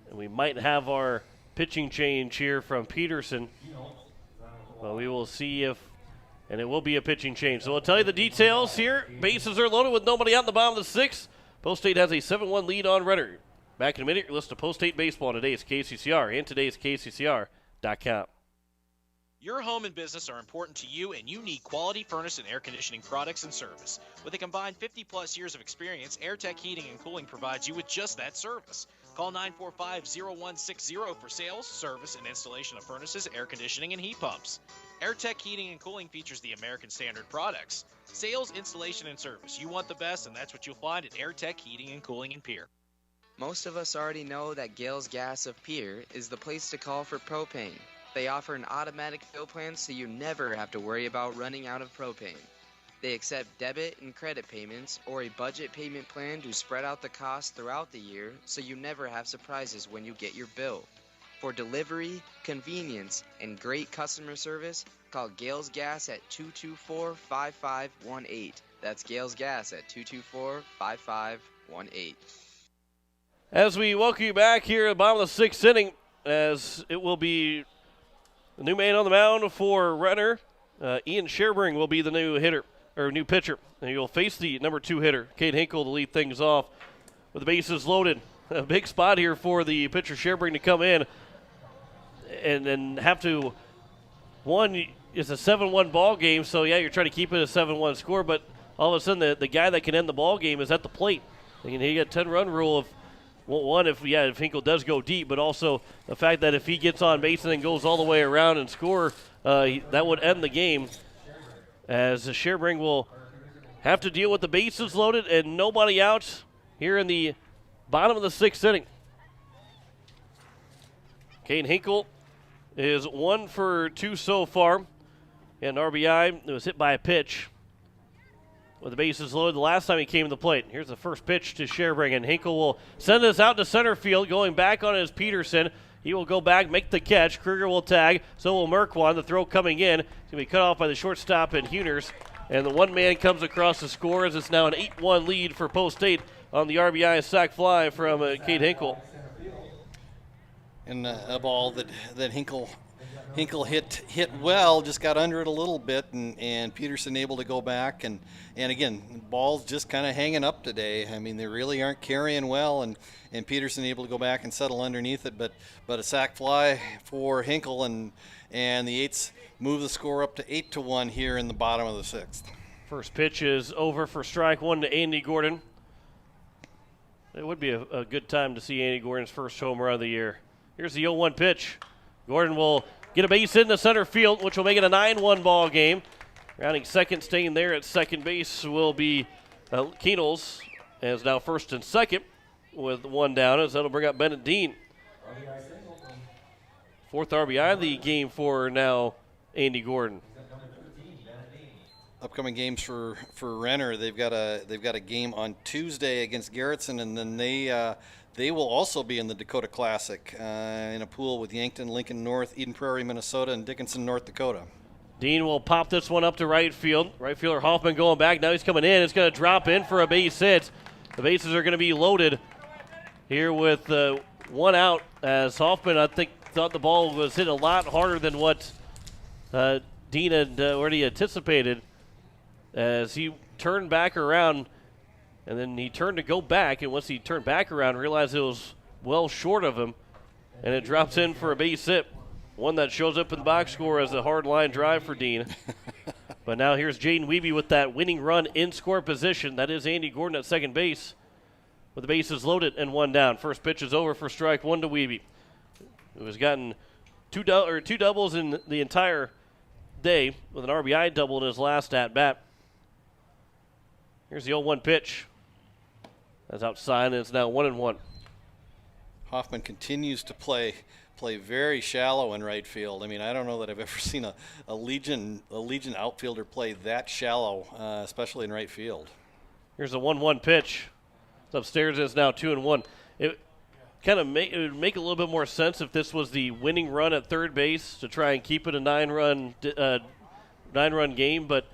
And we might have our pitching change here from Peterson. Well, we will see if. And it will be a pitching change. So I'll tell you the details here. Bases are loaded with nobody out in the bottom of the 6th. Post State has a 7-1 lead on Renner. Back in a minute, your list of Post State baseball on today's KCCR and today's KCCR.com. Your home and business are important to you, and you need quality furnace and air conditioning products and service. With a combined 50-plus years of experience, AirTech Heating and Cooling provides you with just that service. Call 945-0160 for sales, service, and installation of furnaces, air conditioning, and heat pumps. AirTech Heating and Cooling features the American Standard products. Sales, installation, and service. You want the best, and that's what you'll find at AirTech Heating and Cooling in Pierre. Most of us already know that Gales Gas of Pierre is the place to call for propane. They offer an automatic fill plan so you never have to worry about running out of propane. They accept debit and credit payments or a budget payment plan to spread out the cost throughout the year so you never have surprises when you get your bill. For delivery, convenience, and great customer service, call Gales Gas at 224-5518. That's Gales Gas at 224-5518. As we welcome you back here at the bottom of the 6th inning, as it will be the new man on the mound for Renner. Ian Sherbring will be the new hitter, or new pitcher. And he'll face the number 2 hitter, Cade Hinkle, to lead things off with the bases loaded. A big spot here for the pitcher Sherbring to come in and then have to, it's a 7-1 ball game, so yeah, you're trying to keep it a 7-1 score, but all of a sudden the guy that can end the ball game is at the plate. And he got a 10-run rule of if Hinkle does go deep, but also the fact that if he gets on base and then goes all the way around and score, that would end the game, as Sherbring will have to deal with the bases loaded and nobody out here in the bottom of the 6th inning. Cade Hinkle is 1 for 2 so far. And RBI, it was hit by a pitch with the bases loaded the last time he came to the plate. Here's the first pitch to Sherbring, and Hinkle will send this out to center field, going back on his Peterson. He will go back, make the catch. Kruger will tag, so will Merkwon. The throw coming in. It's going to be cut off by the shortstop and Huners. And the one man comes across the score as it's now an 8-1 lead for Post State on the RBI sac fly from Cade Hinkle. And a ball that Hinkle hit well, just got under it a little bit, and Peterson able to go back. And again, ball's just kind of hanging up today. I mean, they really aren't carrying well, and Peterson able to go back and settle underneath it. But a sac fly for Hinkle, and the Eights move the score up to 8-1 here in the bottom of the 6th. First pitch is over for strike one to Andy Gordon. It would be a good time to see Andy Gordon's first home run of the year. Here's the 0-1 pitch. Gordon will get a base in the center field, which will make it a 9-1 ball game. Rounding second, staying there at second base will be Keenholz, as now first and second with one down, as that'll bring up Bennett Dean. 4th RBI of the game for now Andy Gordon. upcoming games for Renner. They've got a game on Tuesday against Garrettson, and then they will also be in the Dakota Classic in a pool with Yankton, Lincoln North, Eden Prairie, Minnesota, and Dickinson, North Dakota. Dean will pop this one up to right field. Right fielder Hoffman going back. Now he's coming in. It's going to drop in for a base hit. The bases are going to be loaded here with one out, as Hoffman, I think, thought the ball was hit a lot harder than what Dean had already anticipated, as he turned back around, and then he turned to go back, and once he turned back around, realized it was well short of him, and it drops in for a base hit. One that shows up in the box score as a hard line drive for Dean. But now here's Jaden Wiebe with that winning run in score position. That is Andy Gordon at second base, with the bases loaded and one down. First pitch is over for strike one to Wiebe, who has gotten two doubles in the entire day, with an RBI double in his last at bat. Here's the 0-1 pitch. That's outside, and it's now 1-1. Hoffman continues to play very shallow in right field. I mean, I don't know that I've ever seen a Legion outfielder play that shallow, especially in right field. Here's a 1-1 pitch. It's upstairs, and it's now 2-1. It would make a little bit more sense if this was the winning run at third base to try and keep it a nine-run game, but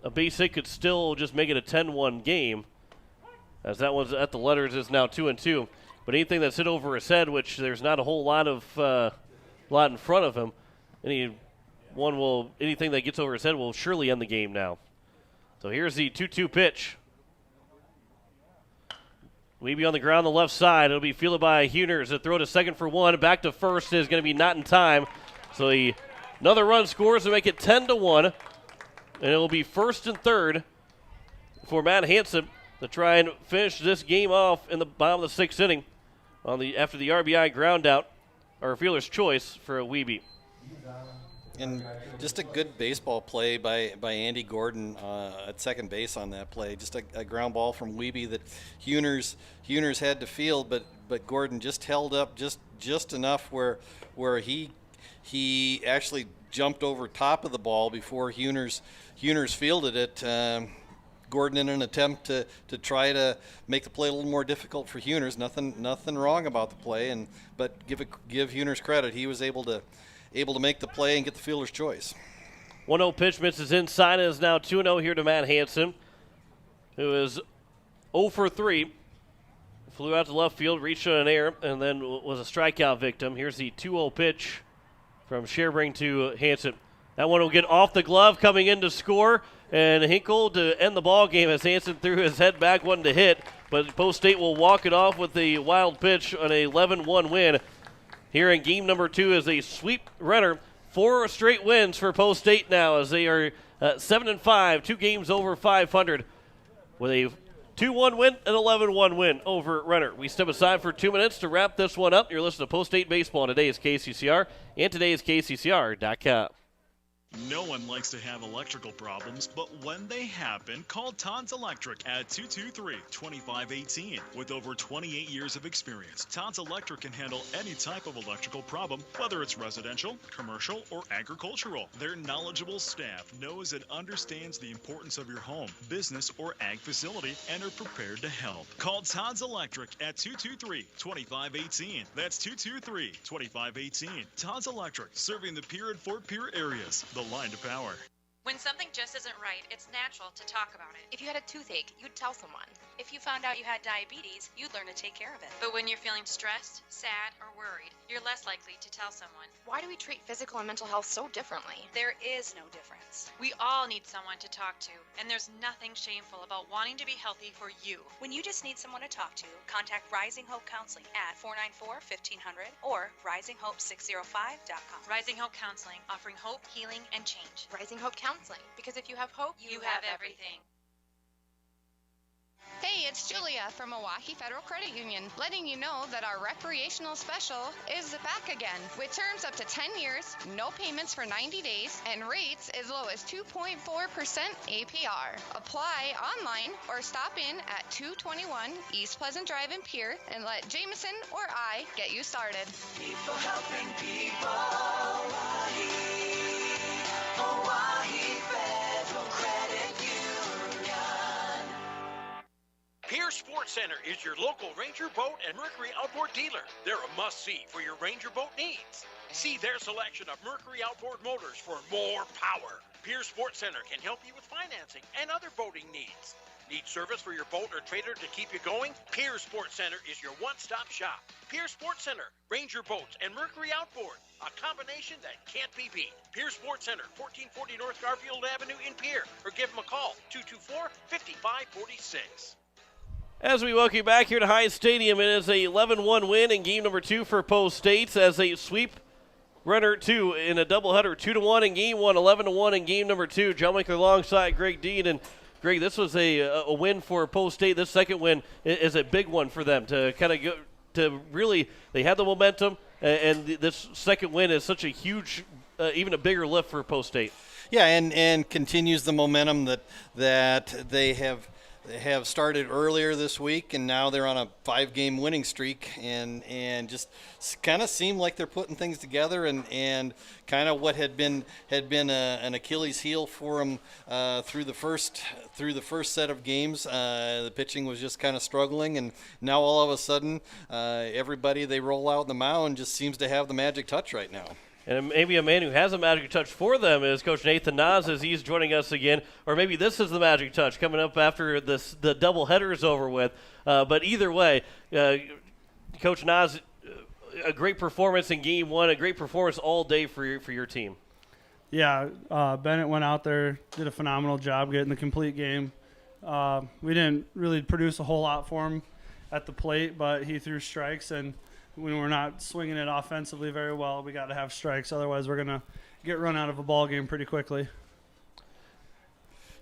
a base hit could still just make it a 10-1 game, as that one's at the letters is now 2-2. But anything that's hit over his head, which there's not a whole lot in front of him, anything that gets over his head will surely end the game now. So here's the 2-2 pitch. Wiebe on the ground on the left side. It'll be fielded by Huners. A throw to second for one. Back to first is going to be not in time. So another run scores to make it 10-1. And it will be first and third for Matt Hansen to try and finish this game off in the bottom of the sixth inning after the RBI ground out, or fielder's choice for Wiebe. And just a good baseball play by Andy Gordon at second base on that play. Just a ground ball from Wiebe that Huners had to field, but Gordon just held up just enough where he actually jumped over top of the ball before Huners fielded it. Gordon, in an attempt to try to make the play a little more difficult for Huners. Nothing wrong about the play, but give Huners credit. He was able to make the play and get the fielder's choice. 1-0 pitch misses inside, and is now 2-0 here to Matt Hansen, who is 0 for 3. Flew out to left field, reached on an air, and then was a strikeout victim. Here's the 2-0 pitch from Sherbring to Hansen. That one will get off the glove, coming in to score, and Hinkle to end the ball game as Hansen threw his head back, one to hit, but Post State will walk it off with the wild pitch on a 11-1 win. Here in game number 2 is a sweep Renner. 4 straight wins for Post State now, as they are 7-5, 2 games over 500, with a 2-1 win and 11-1 win over Renner. We step aside for 2 minutes to wrap this one up. You're listening to Post State Baseball on today's KCCR and today's KCCR.com. No one likes to have electrical problems, but when they happen, call Todd's Electric at 223-2518. With over 28 years of experience, Todd's Electric can handle any type of electrical problem, whether it's residential, commercial, or agricultural. Their knowledgeable staff knows and understands the importance of your home, business, or ag facility and are prepared to help. Call Todd's Electric at 223-2518. That's 223-2518. Todd's Electric, serving the Pierre and Fort Pierre areas. The line to power. When something just isn't right, it's natural to talk about it. If you had a toothache, you'd tell someone. If you found out you had diabetes, you'd learn to take care of it. But when you're feeling stressed, sad, or worried, you're less likely to tell someone. Why do we treat physical and mental health so differently? There is no difference. We all need someone to talk to, and there's nothing shameful about wanting to be healthy for you. When you just need someone to talk to, contact Rising Hope Counseling at 494-1500 or risinghope605.com. Rising Hope Counseling, offering hope, healing, and change. Rising Hope Counseling, because if you have hope, you have everything. Hey, it's Julia from Milwaukee Federal Credit Union, letting you know that our recreational special is back again, with terms up to 10 years, no payments for 90 days, and rates as low as 2.4% APR. Apply online or stop in at 221 East Pleasant Drive in Pierre and let Jameson or I get you started. People helping people. Hawaii Federal Credit. Sports Center is your local Ranger Boat and Mercury Outboard dealer. They're a must-see for your Ranger boat needs. See their selection of Mercury outboard motors for more power. Pierre Sports Center can help you with financing and other boating needs. Need service for your boat or trailer to keep you going? Pierre Sports Center is your one-stop shop. Pierre Sports Center, Ranger Boats, and Mercury Outboard. A combination that can't be beat. Pierre Sports Center, 1440 North Garfield Avenue in Pierre. Or give them a call, 224-5546. As we welcome you back here to High Stadium, it is a 11-1 win in game number 2 for Post States as they sweep Renner 2 in a doubleheader, 2-1 in game 1, 11-1 in game number 2. John Winkler alongside Greg Dean. And Greg, this was a win for Post State. This second win is a big one for them to kind of go to really. They had the momentum, and this second win is such a huge, even a bigger lift for Post State. Yeah, and continues the momentum that they have started earlier this week, and now they're on a 5-game winning streak, and just kind of seem like they're putting things together, and kind of what had been an Achilles heel for them through the first set of games. The pitching was just kind of struggling, and now all of a sudden everybody they roll out on the mound just seems to have the magic touch right now. And maybe a man who has a magic touch for them is Coach Nathan Nas as he's joining us again. Or maybe this is the magic touch coming up after the doubleheader is over with. But either way, Coach Nas, a great performance in Game 1, a great performance all day for your team. Yeah, Bennett went out there, did a phenomenal job getting the complete game. We didn't really produce a whole lot for him at the plate, but he threw strikes, and when we're not swinging it offensively very well, we got to have strikes. Otherwise, we're going to get run out of a ball game pretty quickly.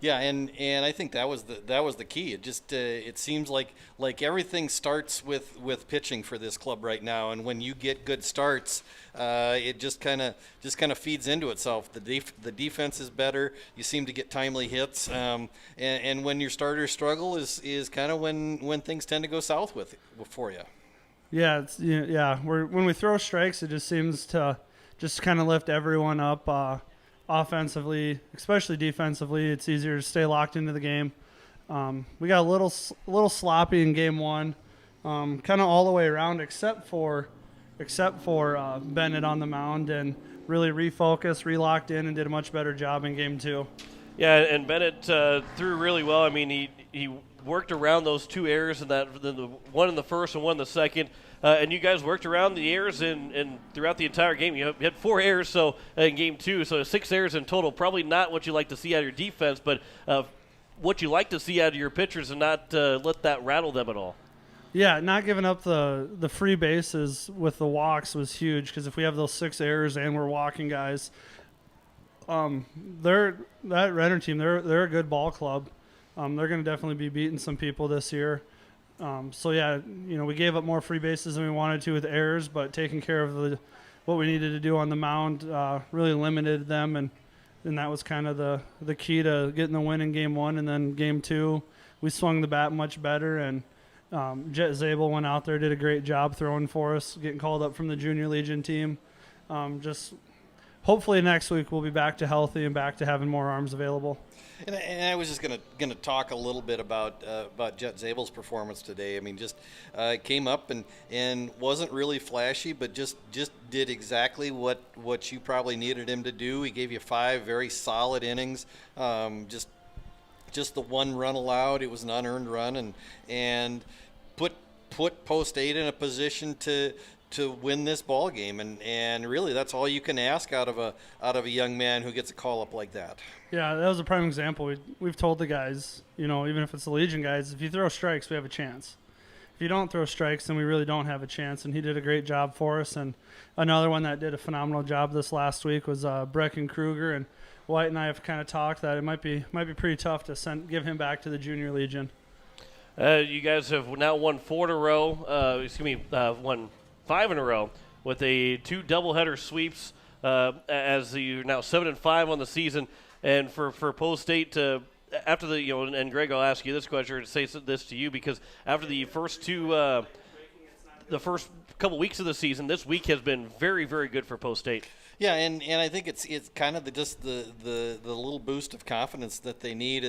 Yeah, and I think that was the key. It just it seems like everything starts with pitching for this club right now, and when you get good starts, it just kind of feeds into itself. The defense is better. You seem to get timely hits, and when your starters struggle is kind of when things tend to go south for you. Yeah, when we throw strikes, it just seems to just kind of lift everyone up. Offensively, especially defensively, it's easier to stay locked into the game. We got a little sloppy in game 1, kind of all the way around, except for Bennett on the mound, and really refocused, relocked in, and did a much better job in game 2. Yeah, and Bennett threw really well. I mean, he worked around those 2 errors, and the one in the first and one in the second. And you guys worked around the errors and throughout the entire game. You had 4 errors in game 2, so 6 errors in total. Probably not what you like to see out of your defense, but what you like to see out of your pitchers, and not let that rattle them at all. Yeah, not giving up the free bases with the walks was huge, because if we have those 6 errors and we're walking guys, that Renner team, they're a good ball club. They're going to definitely be beating some people this year. So yeah, we gave up more free bases than we wanted to with errors, but taking care of what we needed to do on the mound really limited them, and that was kind of the key to getting the win in game 1. And then game 2, we swung the bat much better, and Jet Zabel went out there, did a great job throwing for us, getting called up from the Junior Legion team. Just hopefully next week we'll be back to healthy and back to having more arms available. And I was just gonna talk a little bit about Jet Zabel's performance today. I mean, just came up and wasn't really flashy, but just did exactly what you probably needed him to do. He gave you 5 very solid innings. Just the 1 run allowed. It was an unearned run, and put Post State in a position to win this ball game, and really that's all you can ask out of a young man who gets a call up like that. Yeah, that was a prime example. We've told the guys, even if it's the Legion guys, if you throw strikes, we have a chance. If you don't throw strikes, then we really don't have a chance, and he did a great job for us. And another one that did a phenomenal job this last week was Brecken Kruger, and White and I have kind of talked that it might be pretty tough to give him back to the Junior Legion. You guys have now won 4 in a row. Won 5 in a row with 2 doubleheader sweeps, as you're now 7-5 on the season. And for Post State, after and Greg, I'll ask you this question, to say this to you, because after the first couple weeks of the season, this week has been very, very good for Post State. Yeah, and I think it's kind of the little boost of confidence that they need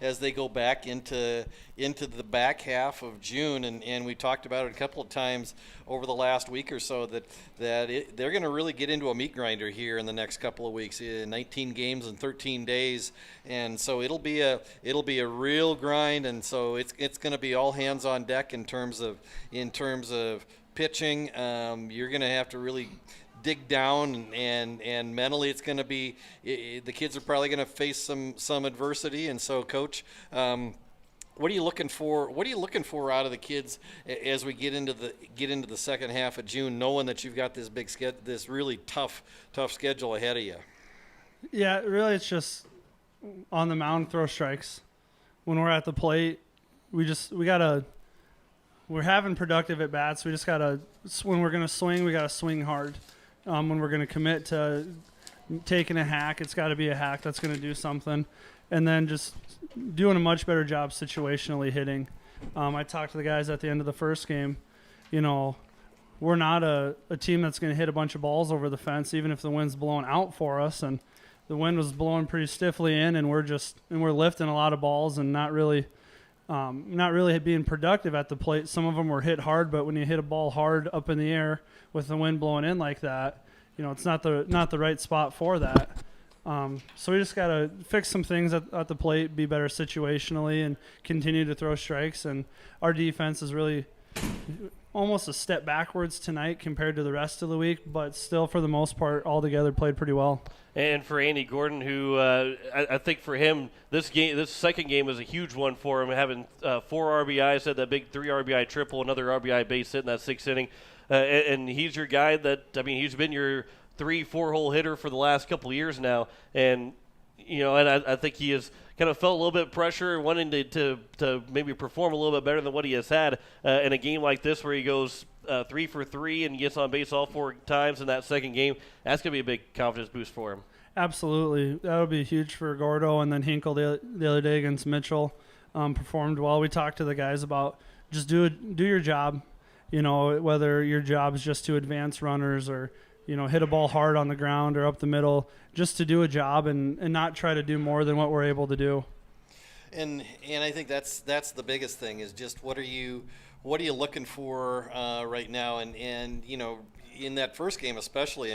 as they go back into the back half of June, and we talked about it a couple of times over the last week or so that they're going to really get into a meat grinder here in the next couple of weeks. 19 games in 13 days, and so it'll be a real grind, and so it's going to be all hands on deck in terms of pitching. You're going to have to really dig down, and mentally it's going to be the kids are probably going to face some adversity. And so, Coach, what are you looking for? What are you looking for out of the kids as we get into the second half of June, knowing that you've got this really tough schedule ahead of you? Yeah, really, it's just on the mound, throw strikes. When we're at the plate, we're having productive at bats. We just gotta, when we're gonna swing, we gotta swing hard. When we're going to commit to taking a hack, it's got to be a hack that's going to do something. And then just doing a much better job situationally hitting. I talked to the guys at the end of the first game. We're not a team that's going to hit a bunch of balls over the fence, even if the wind's blowing out for us. And the wind was blowing pretty stiffly in, and we're lifting a lot of balls and not really being productive at the plate. Some of them were hit hard, but when you hit a ball hard up in the air with the wind blowing in like that, it's not the right spot for that. So we just got to fix some things at the plate, be better situationally, and continue to throw strikes. And our defense is really almost a step backwards tonight compared to the rest of the week, but still, for the most part, all together played pretty well. And for Andy Gordon, who I think for him, this second game was a huge one for him, having 4 RBIs, had that big 3 RBI triple, another RBI base hit in that 6th inning. And he's your guy he's been your 3-4 hole hitter for the last couple of years now. And, I think he has kind of felt a little bit of pressure, wanting to maybe perform a little bit better than what he has had in a game like this where he goes 3 for 3 and gets on base all 4 times in that second game. That's going to be a big confidence boost for him. Absolutely. That'll be huge for Gordo. And then Hinkle the other day against Mitchell performed well. We talked to the guys about just do your job, whether your job is just to advance runners or, hit a ball hard on the ground or up the middle, just to do a job and not try to do more than what we're able to do. And I think that's the biggest thing is just what are you looking for right now? And in that first game especially,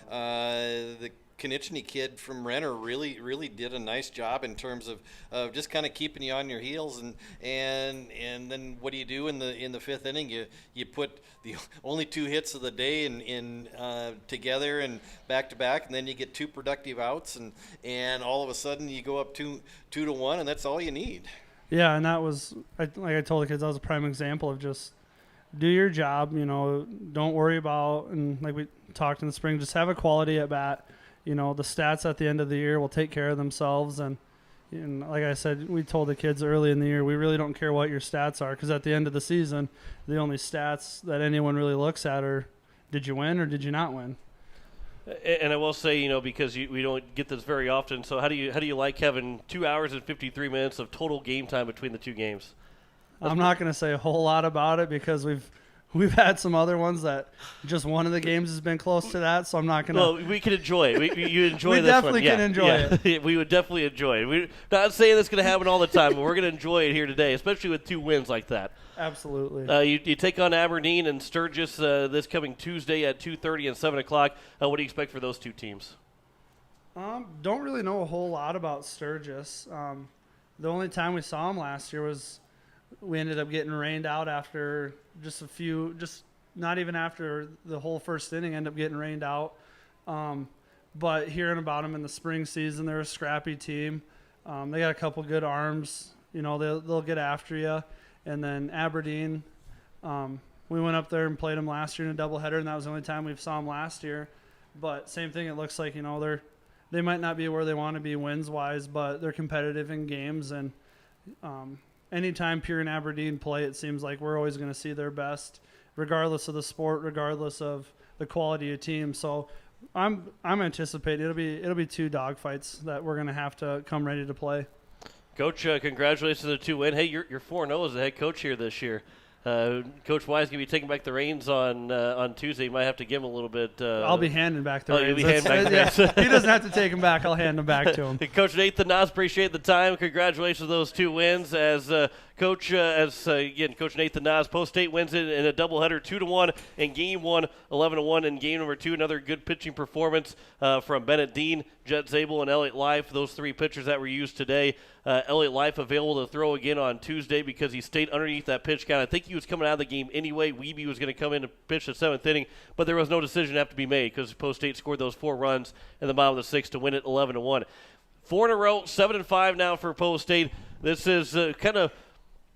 the Konieczny kid from Renner really did a nice job in terms of just kind of keeping you on your heels, and then what do you do in the 5th inning? You put the only 2 hits of the day in together and back to back, and then you get 2 productive outs, and all of a sudden you go up 2-1, and that's all you need. Yeah, and that was, like I told the kids, that was a prime example of just do your job. Don't worry about, and like we talked in the spring, just have a quality at bat. The stats at the end of the year will take care of themselves. And like I said, we told the kids early in the year, we really don't care what your stats are, because at the end of the season, the only stats that anyone really looks at are, did you win or did you not win? And I will say, because we don't get this very often, so how do you like having 2 hours and 53 minutes of total game time between the 2 games? I'm not going to say a whole lot about it because we've had some other ones that just one of the games has been close to that, so I'm not going to. Well, we can enjoy it. You enjoy we this one. We definitely can enjoy it. We would definitely enjoy it. We're not saying it's going to happen all the time, but we're going to enjoy it here today, especially with 2 wins like that. Absolutely. You take on Aberdeen and Sturgis this coming Tuesday at 2:30 and 7 o'clock. What do you expect for those 2 teams? Don't really know a whole lot about Sturgis. The only time we saw them last year was we ended up getting rained out after just not even after the whole first inning, ended up getting rained out. But hearing about them in the spring season, they're a scrappy team. They got a couple good arms. They'll get after you. And then Aberdeen, we went up there and played them last year in a doubleheader, and that was the only time we saw them last year. But same thing, it looks like, they might not be where they want to be wins-wise, but they're competitive in games. And anytime Pierre and Aberdeen play, it seems like we're always going to see their best, regardless of the sport, regardless of the quality of team. So I'm anticipating it'll be 2 dogfights that we're going to have to come ready to play. Coach, congratulations on the 2 win. Hey, you're 4-0 as the head coach here this year. Coach Wise going to be taking back the reins on Tuesday. You might have to give him a little bit. I'll be handing back the you'll reins. be handing back the reins. He doesn't have to take them back. I'll hand them back to him. Coach Nathan Nas, appreciate the time. Congratulations on those 2 wins. As Coach Nathan Nas, Post State wins it in a doubleheader, 2-1 in Game 1, 11-1 in Game number 2. Another good pitching performance from Bennett Dean, Jet Zabel, and Elliott Life. Those 3 pitchers that were used today. Elliott Life available to throw again on Tuesday because he stayed underneath that pitch count. I think he was coming out of the game anyway. Wiebe was going to come in and pitch the 7th inning, but there was no decision to have to be made because Post State scored those 4 runs in the bottom of the 6th to win it 11-1. 4 in a row, 7-5 now for Post State. This is kind of,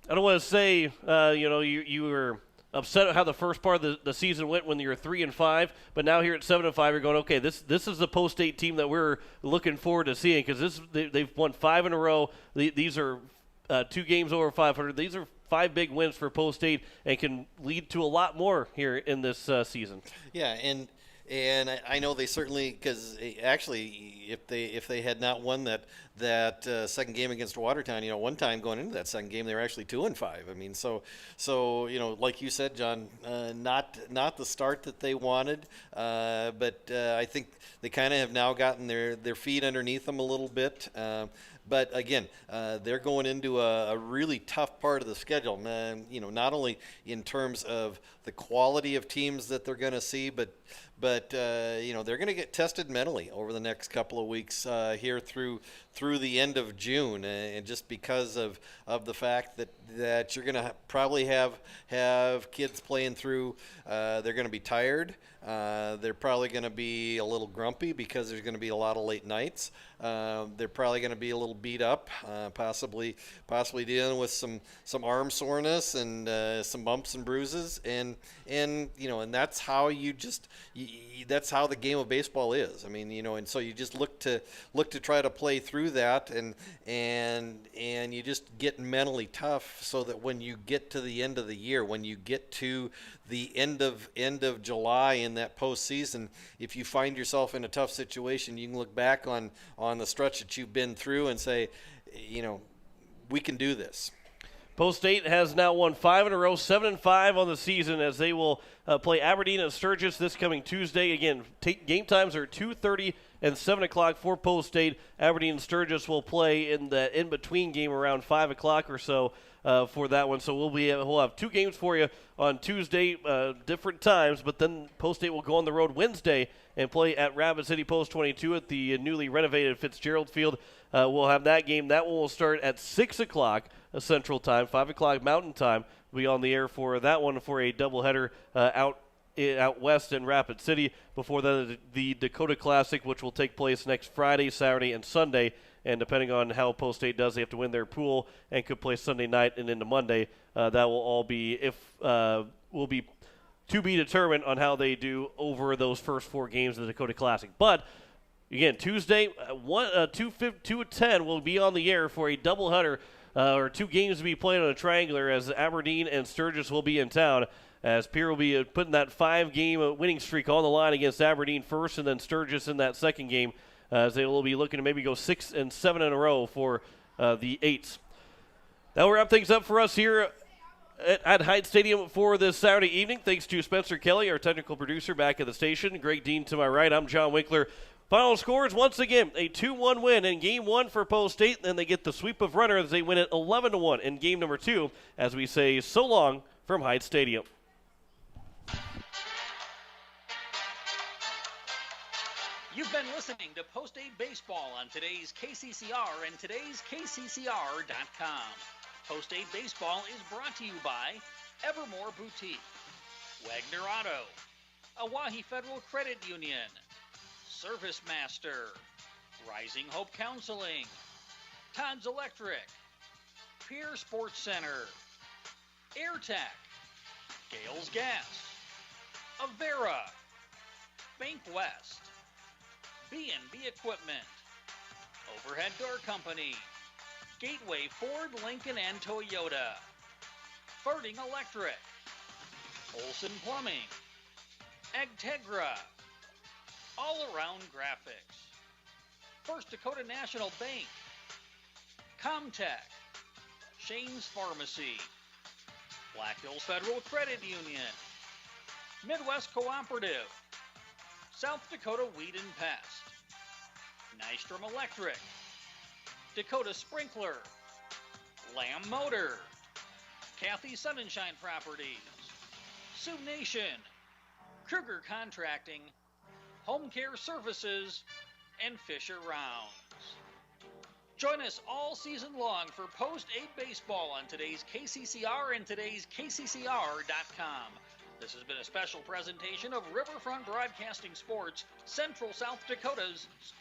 I don't want to say, you were upset at how the first part of the season went when you were 3-5, but now here at 7-5, you're going, okay, this is the Post State team that we're looking forward to seeing because they've won 5 in a row. These are 2 games over 500. These are 5 big wins for Post State and can lead to a lot more here in this season. Yeah, and I know they certainly, because actually, if they had not won that second game against Watertown, one time going into that second game, they were actually 2-5. I mean, so like you said, John, not the start that they wanted, but I think they kind of have now gotten their feet underneath them a little bit. But again, they're going into a really tough part of the schedule. Not only in terms of the quality of teams that they're going to see, but they're going to get tested mentally over the next couple of weeks here through the end of June, and just because of the fact that you're going to probably have kids playing through. They're going to be tired. They're probably going to be a little grumpy because there's going to be a lot of late nights. They're probably going to be a little beat up, possibly dealing with some arm soreness and some bumps and bruises, and that's how that's how the game of baseball is. I mean, and so you just look to try to play through that, and you just get mentally tough so that when you get to the end of the year, when you get to the end of July in that postseason, if you find yourself in a tough situation, you can look back on the stretch that you've been through and say, we can do this. Post State has now won 5 in a row, 7-5 on the season as they will play Aberdeen at Sturgis this coming Tuesday. Again, game times are 2:30 and 7 o'clock for Post State. Aberdeen and Sturgis will play in the in-between game around 5 o'clock or so for that one. So we'll have 2 games for you on Tuesday, different times, but then Post State will go on the road Wednesday and play at Rapid City Post 22 at the newly renovated Fitzgerald Field. We'll have that game. That one will start at 6 o'clock Central Time, 5 o'clock Mountain Time. We'll be on the air for that one for a doubleheader out west in Rapid City. Before that, the Dakota Classic, which will take place next Friday, Saturday, and Sunday. And depending on how Post State does, they have to win their pool and could play Sunday night and into Monday. That will all be will be to be determined on how they do over those first 4 games of the Dakota Classic. But again, Tuesday, 2:10 will be on the air for a doubleheader, or 2 games to be played on a triangular as Aberdeen and Sturgis will be in town. As Pierre will be putting that 5-game winning streak on the line against Aberdeen first, and then Sturgis in that second game, as they will be looking to maybe go 6 and 7 in a row for the 8s. That will wrap things up for us here at Hyde Stadium for this Saturday evening. Thanks to Spencer Kelly, our technical producer back at the station. Greg Dean to my right. I'm John Winkler. Final scores, once again, a 2-1 win in Game 1 for Post State. Then they get the sweep of Renner as they win it 11-1 in Game number 2, as we say so long from Hyde Stadium. You've been listening to Post State Baseball on today's KCCR and today's KCCR.com. Post State Baseball is brought to you by Evermore Boutique, Wagner Auto, Owyhee Federal Credit Union, Service Master, Rising Hope Counseling, Todd's Electric, Pierre Sports Center, AirTech, Gales Gas, Avera, Bank West, B&B Equipment, Overhead Door Company, Gateway Ford, Lincoln, and Toyota, Farting Electric, Olson Plumbing, Agtegra, All Around Graphics, First Dakota National Bank, Comtech, Shane's Pharmacy, Black Hills Federal Credit Union, Midwest Cooperative, South Dakota Weed and Pest, Nystrom Electric, Dakota Sprinkler, Lamb Motor, Kathy Sunshine Properties, Sioux Nation, Kruger Contracting, Home Care Services, and Fisher Rounds. Join us all season long for post-8 baseball on today's KCCR and today's KCCR.com. This has been a special presentation of Riverfront Broadcasting Sports, Central South Dakota's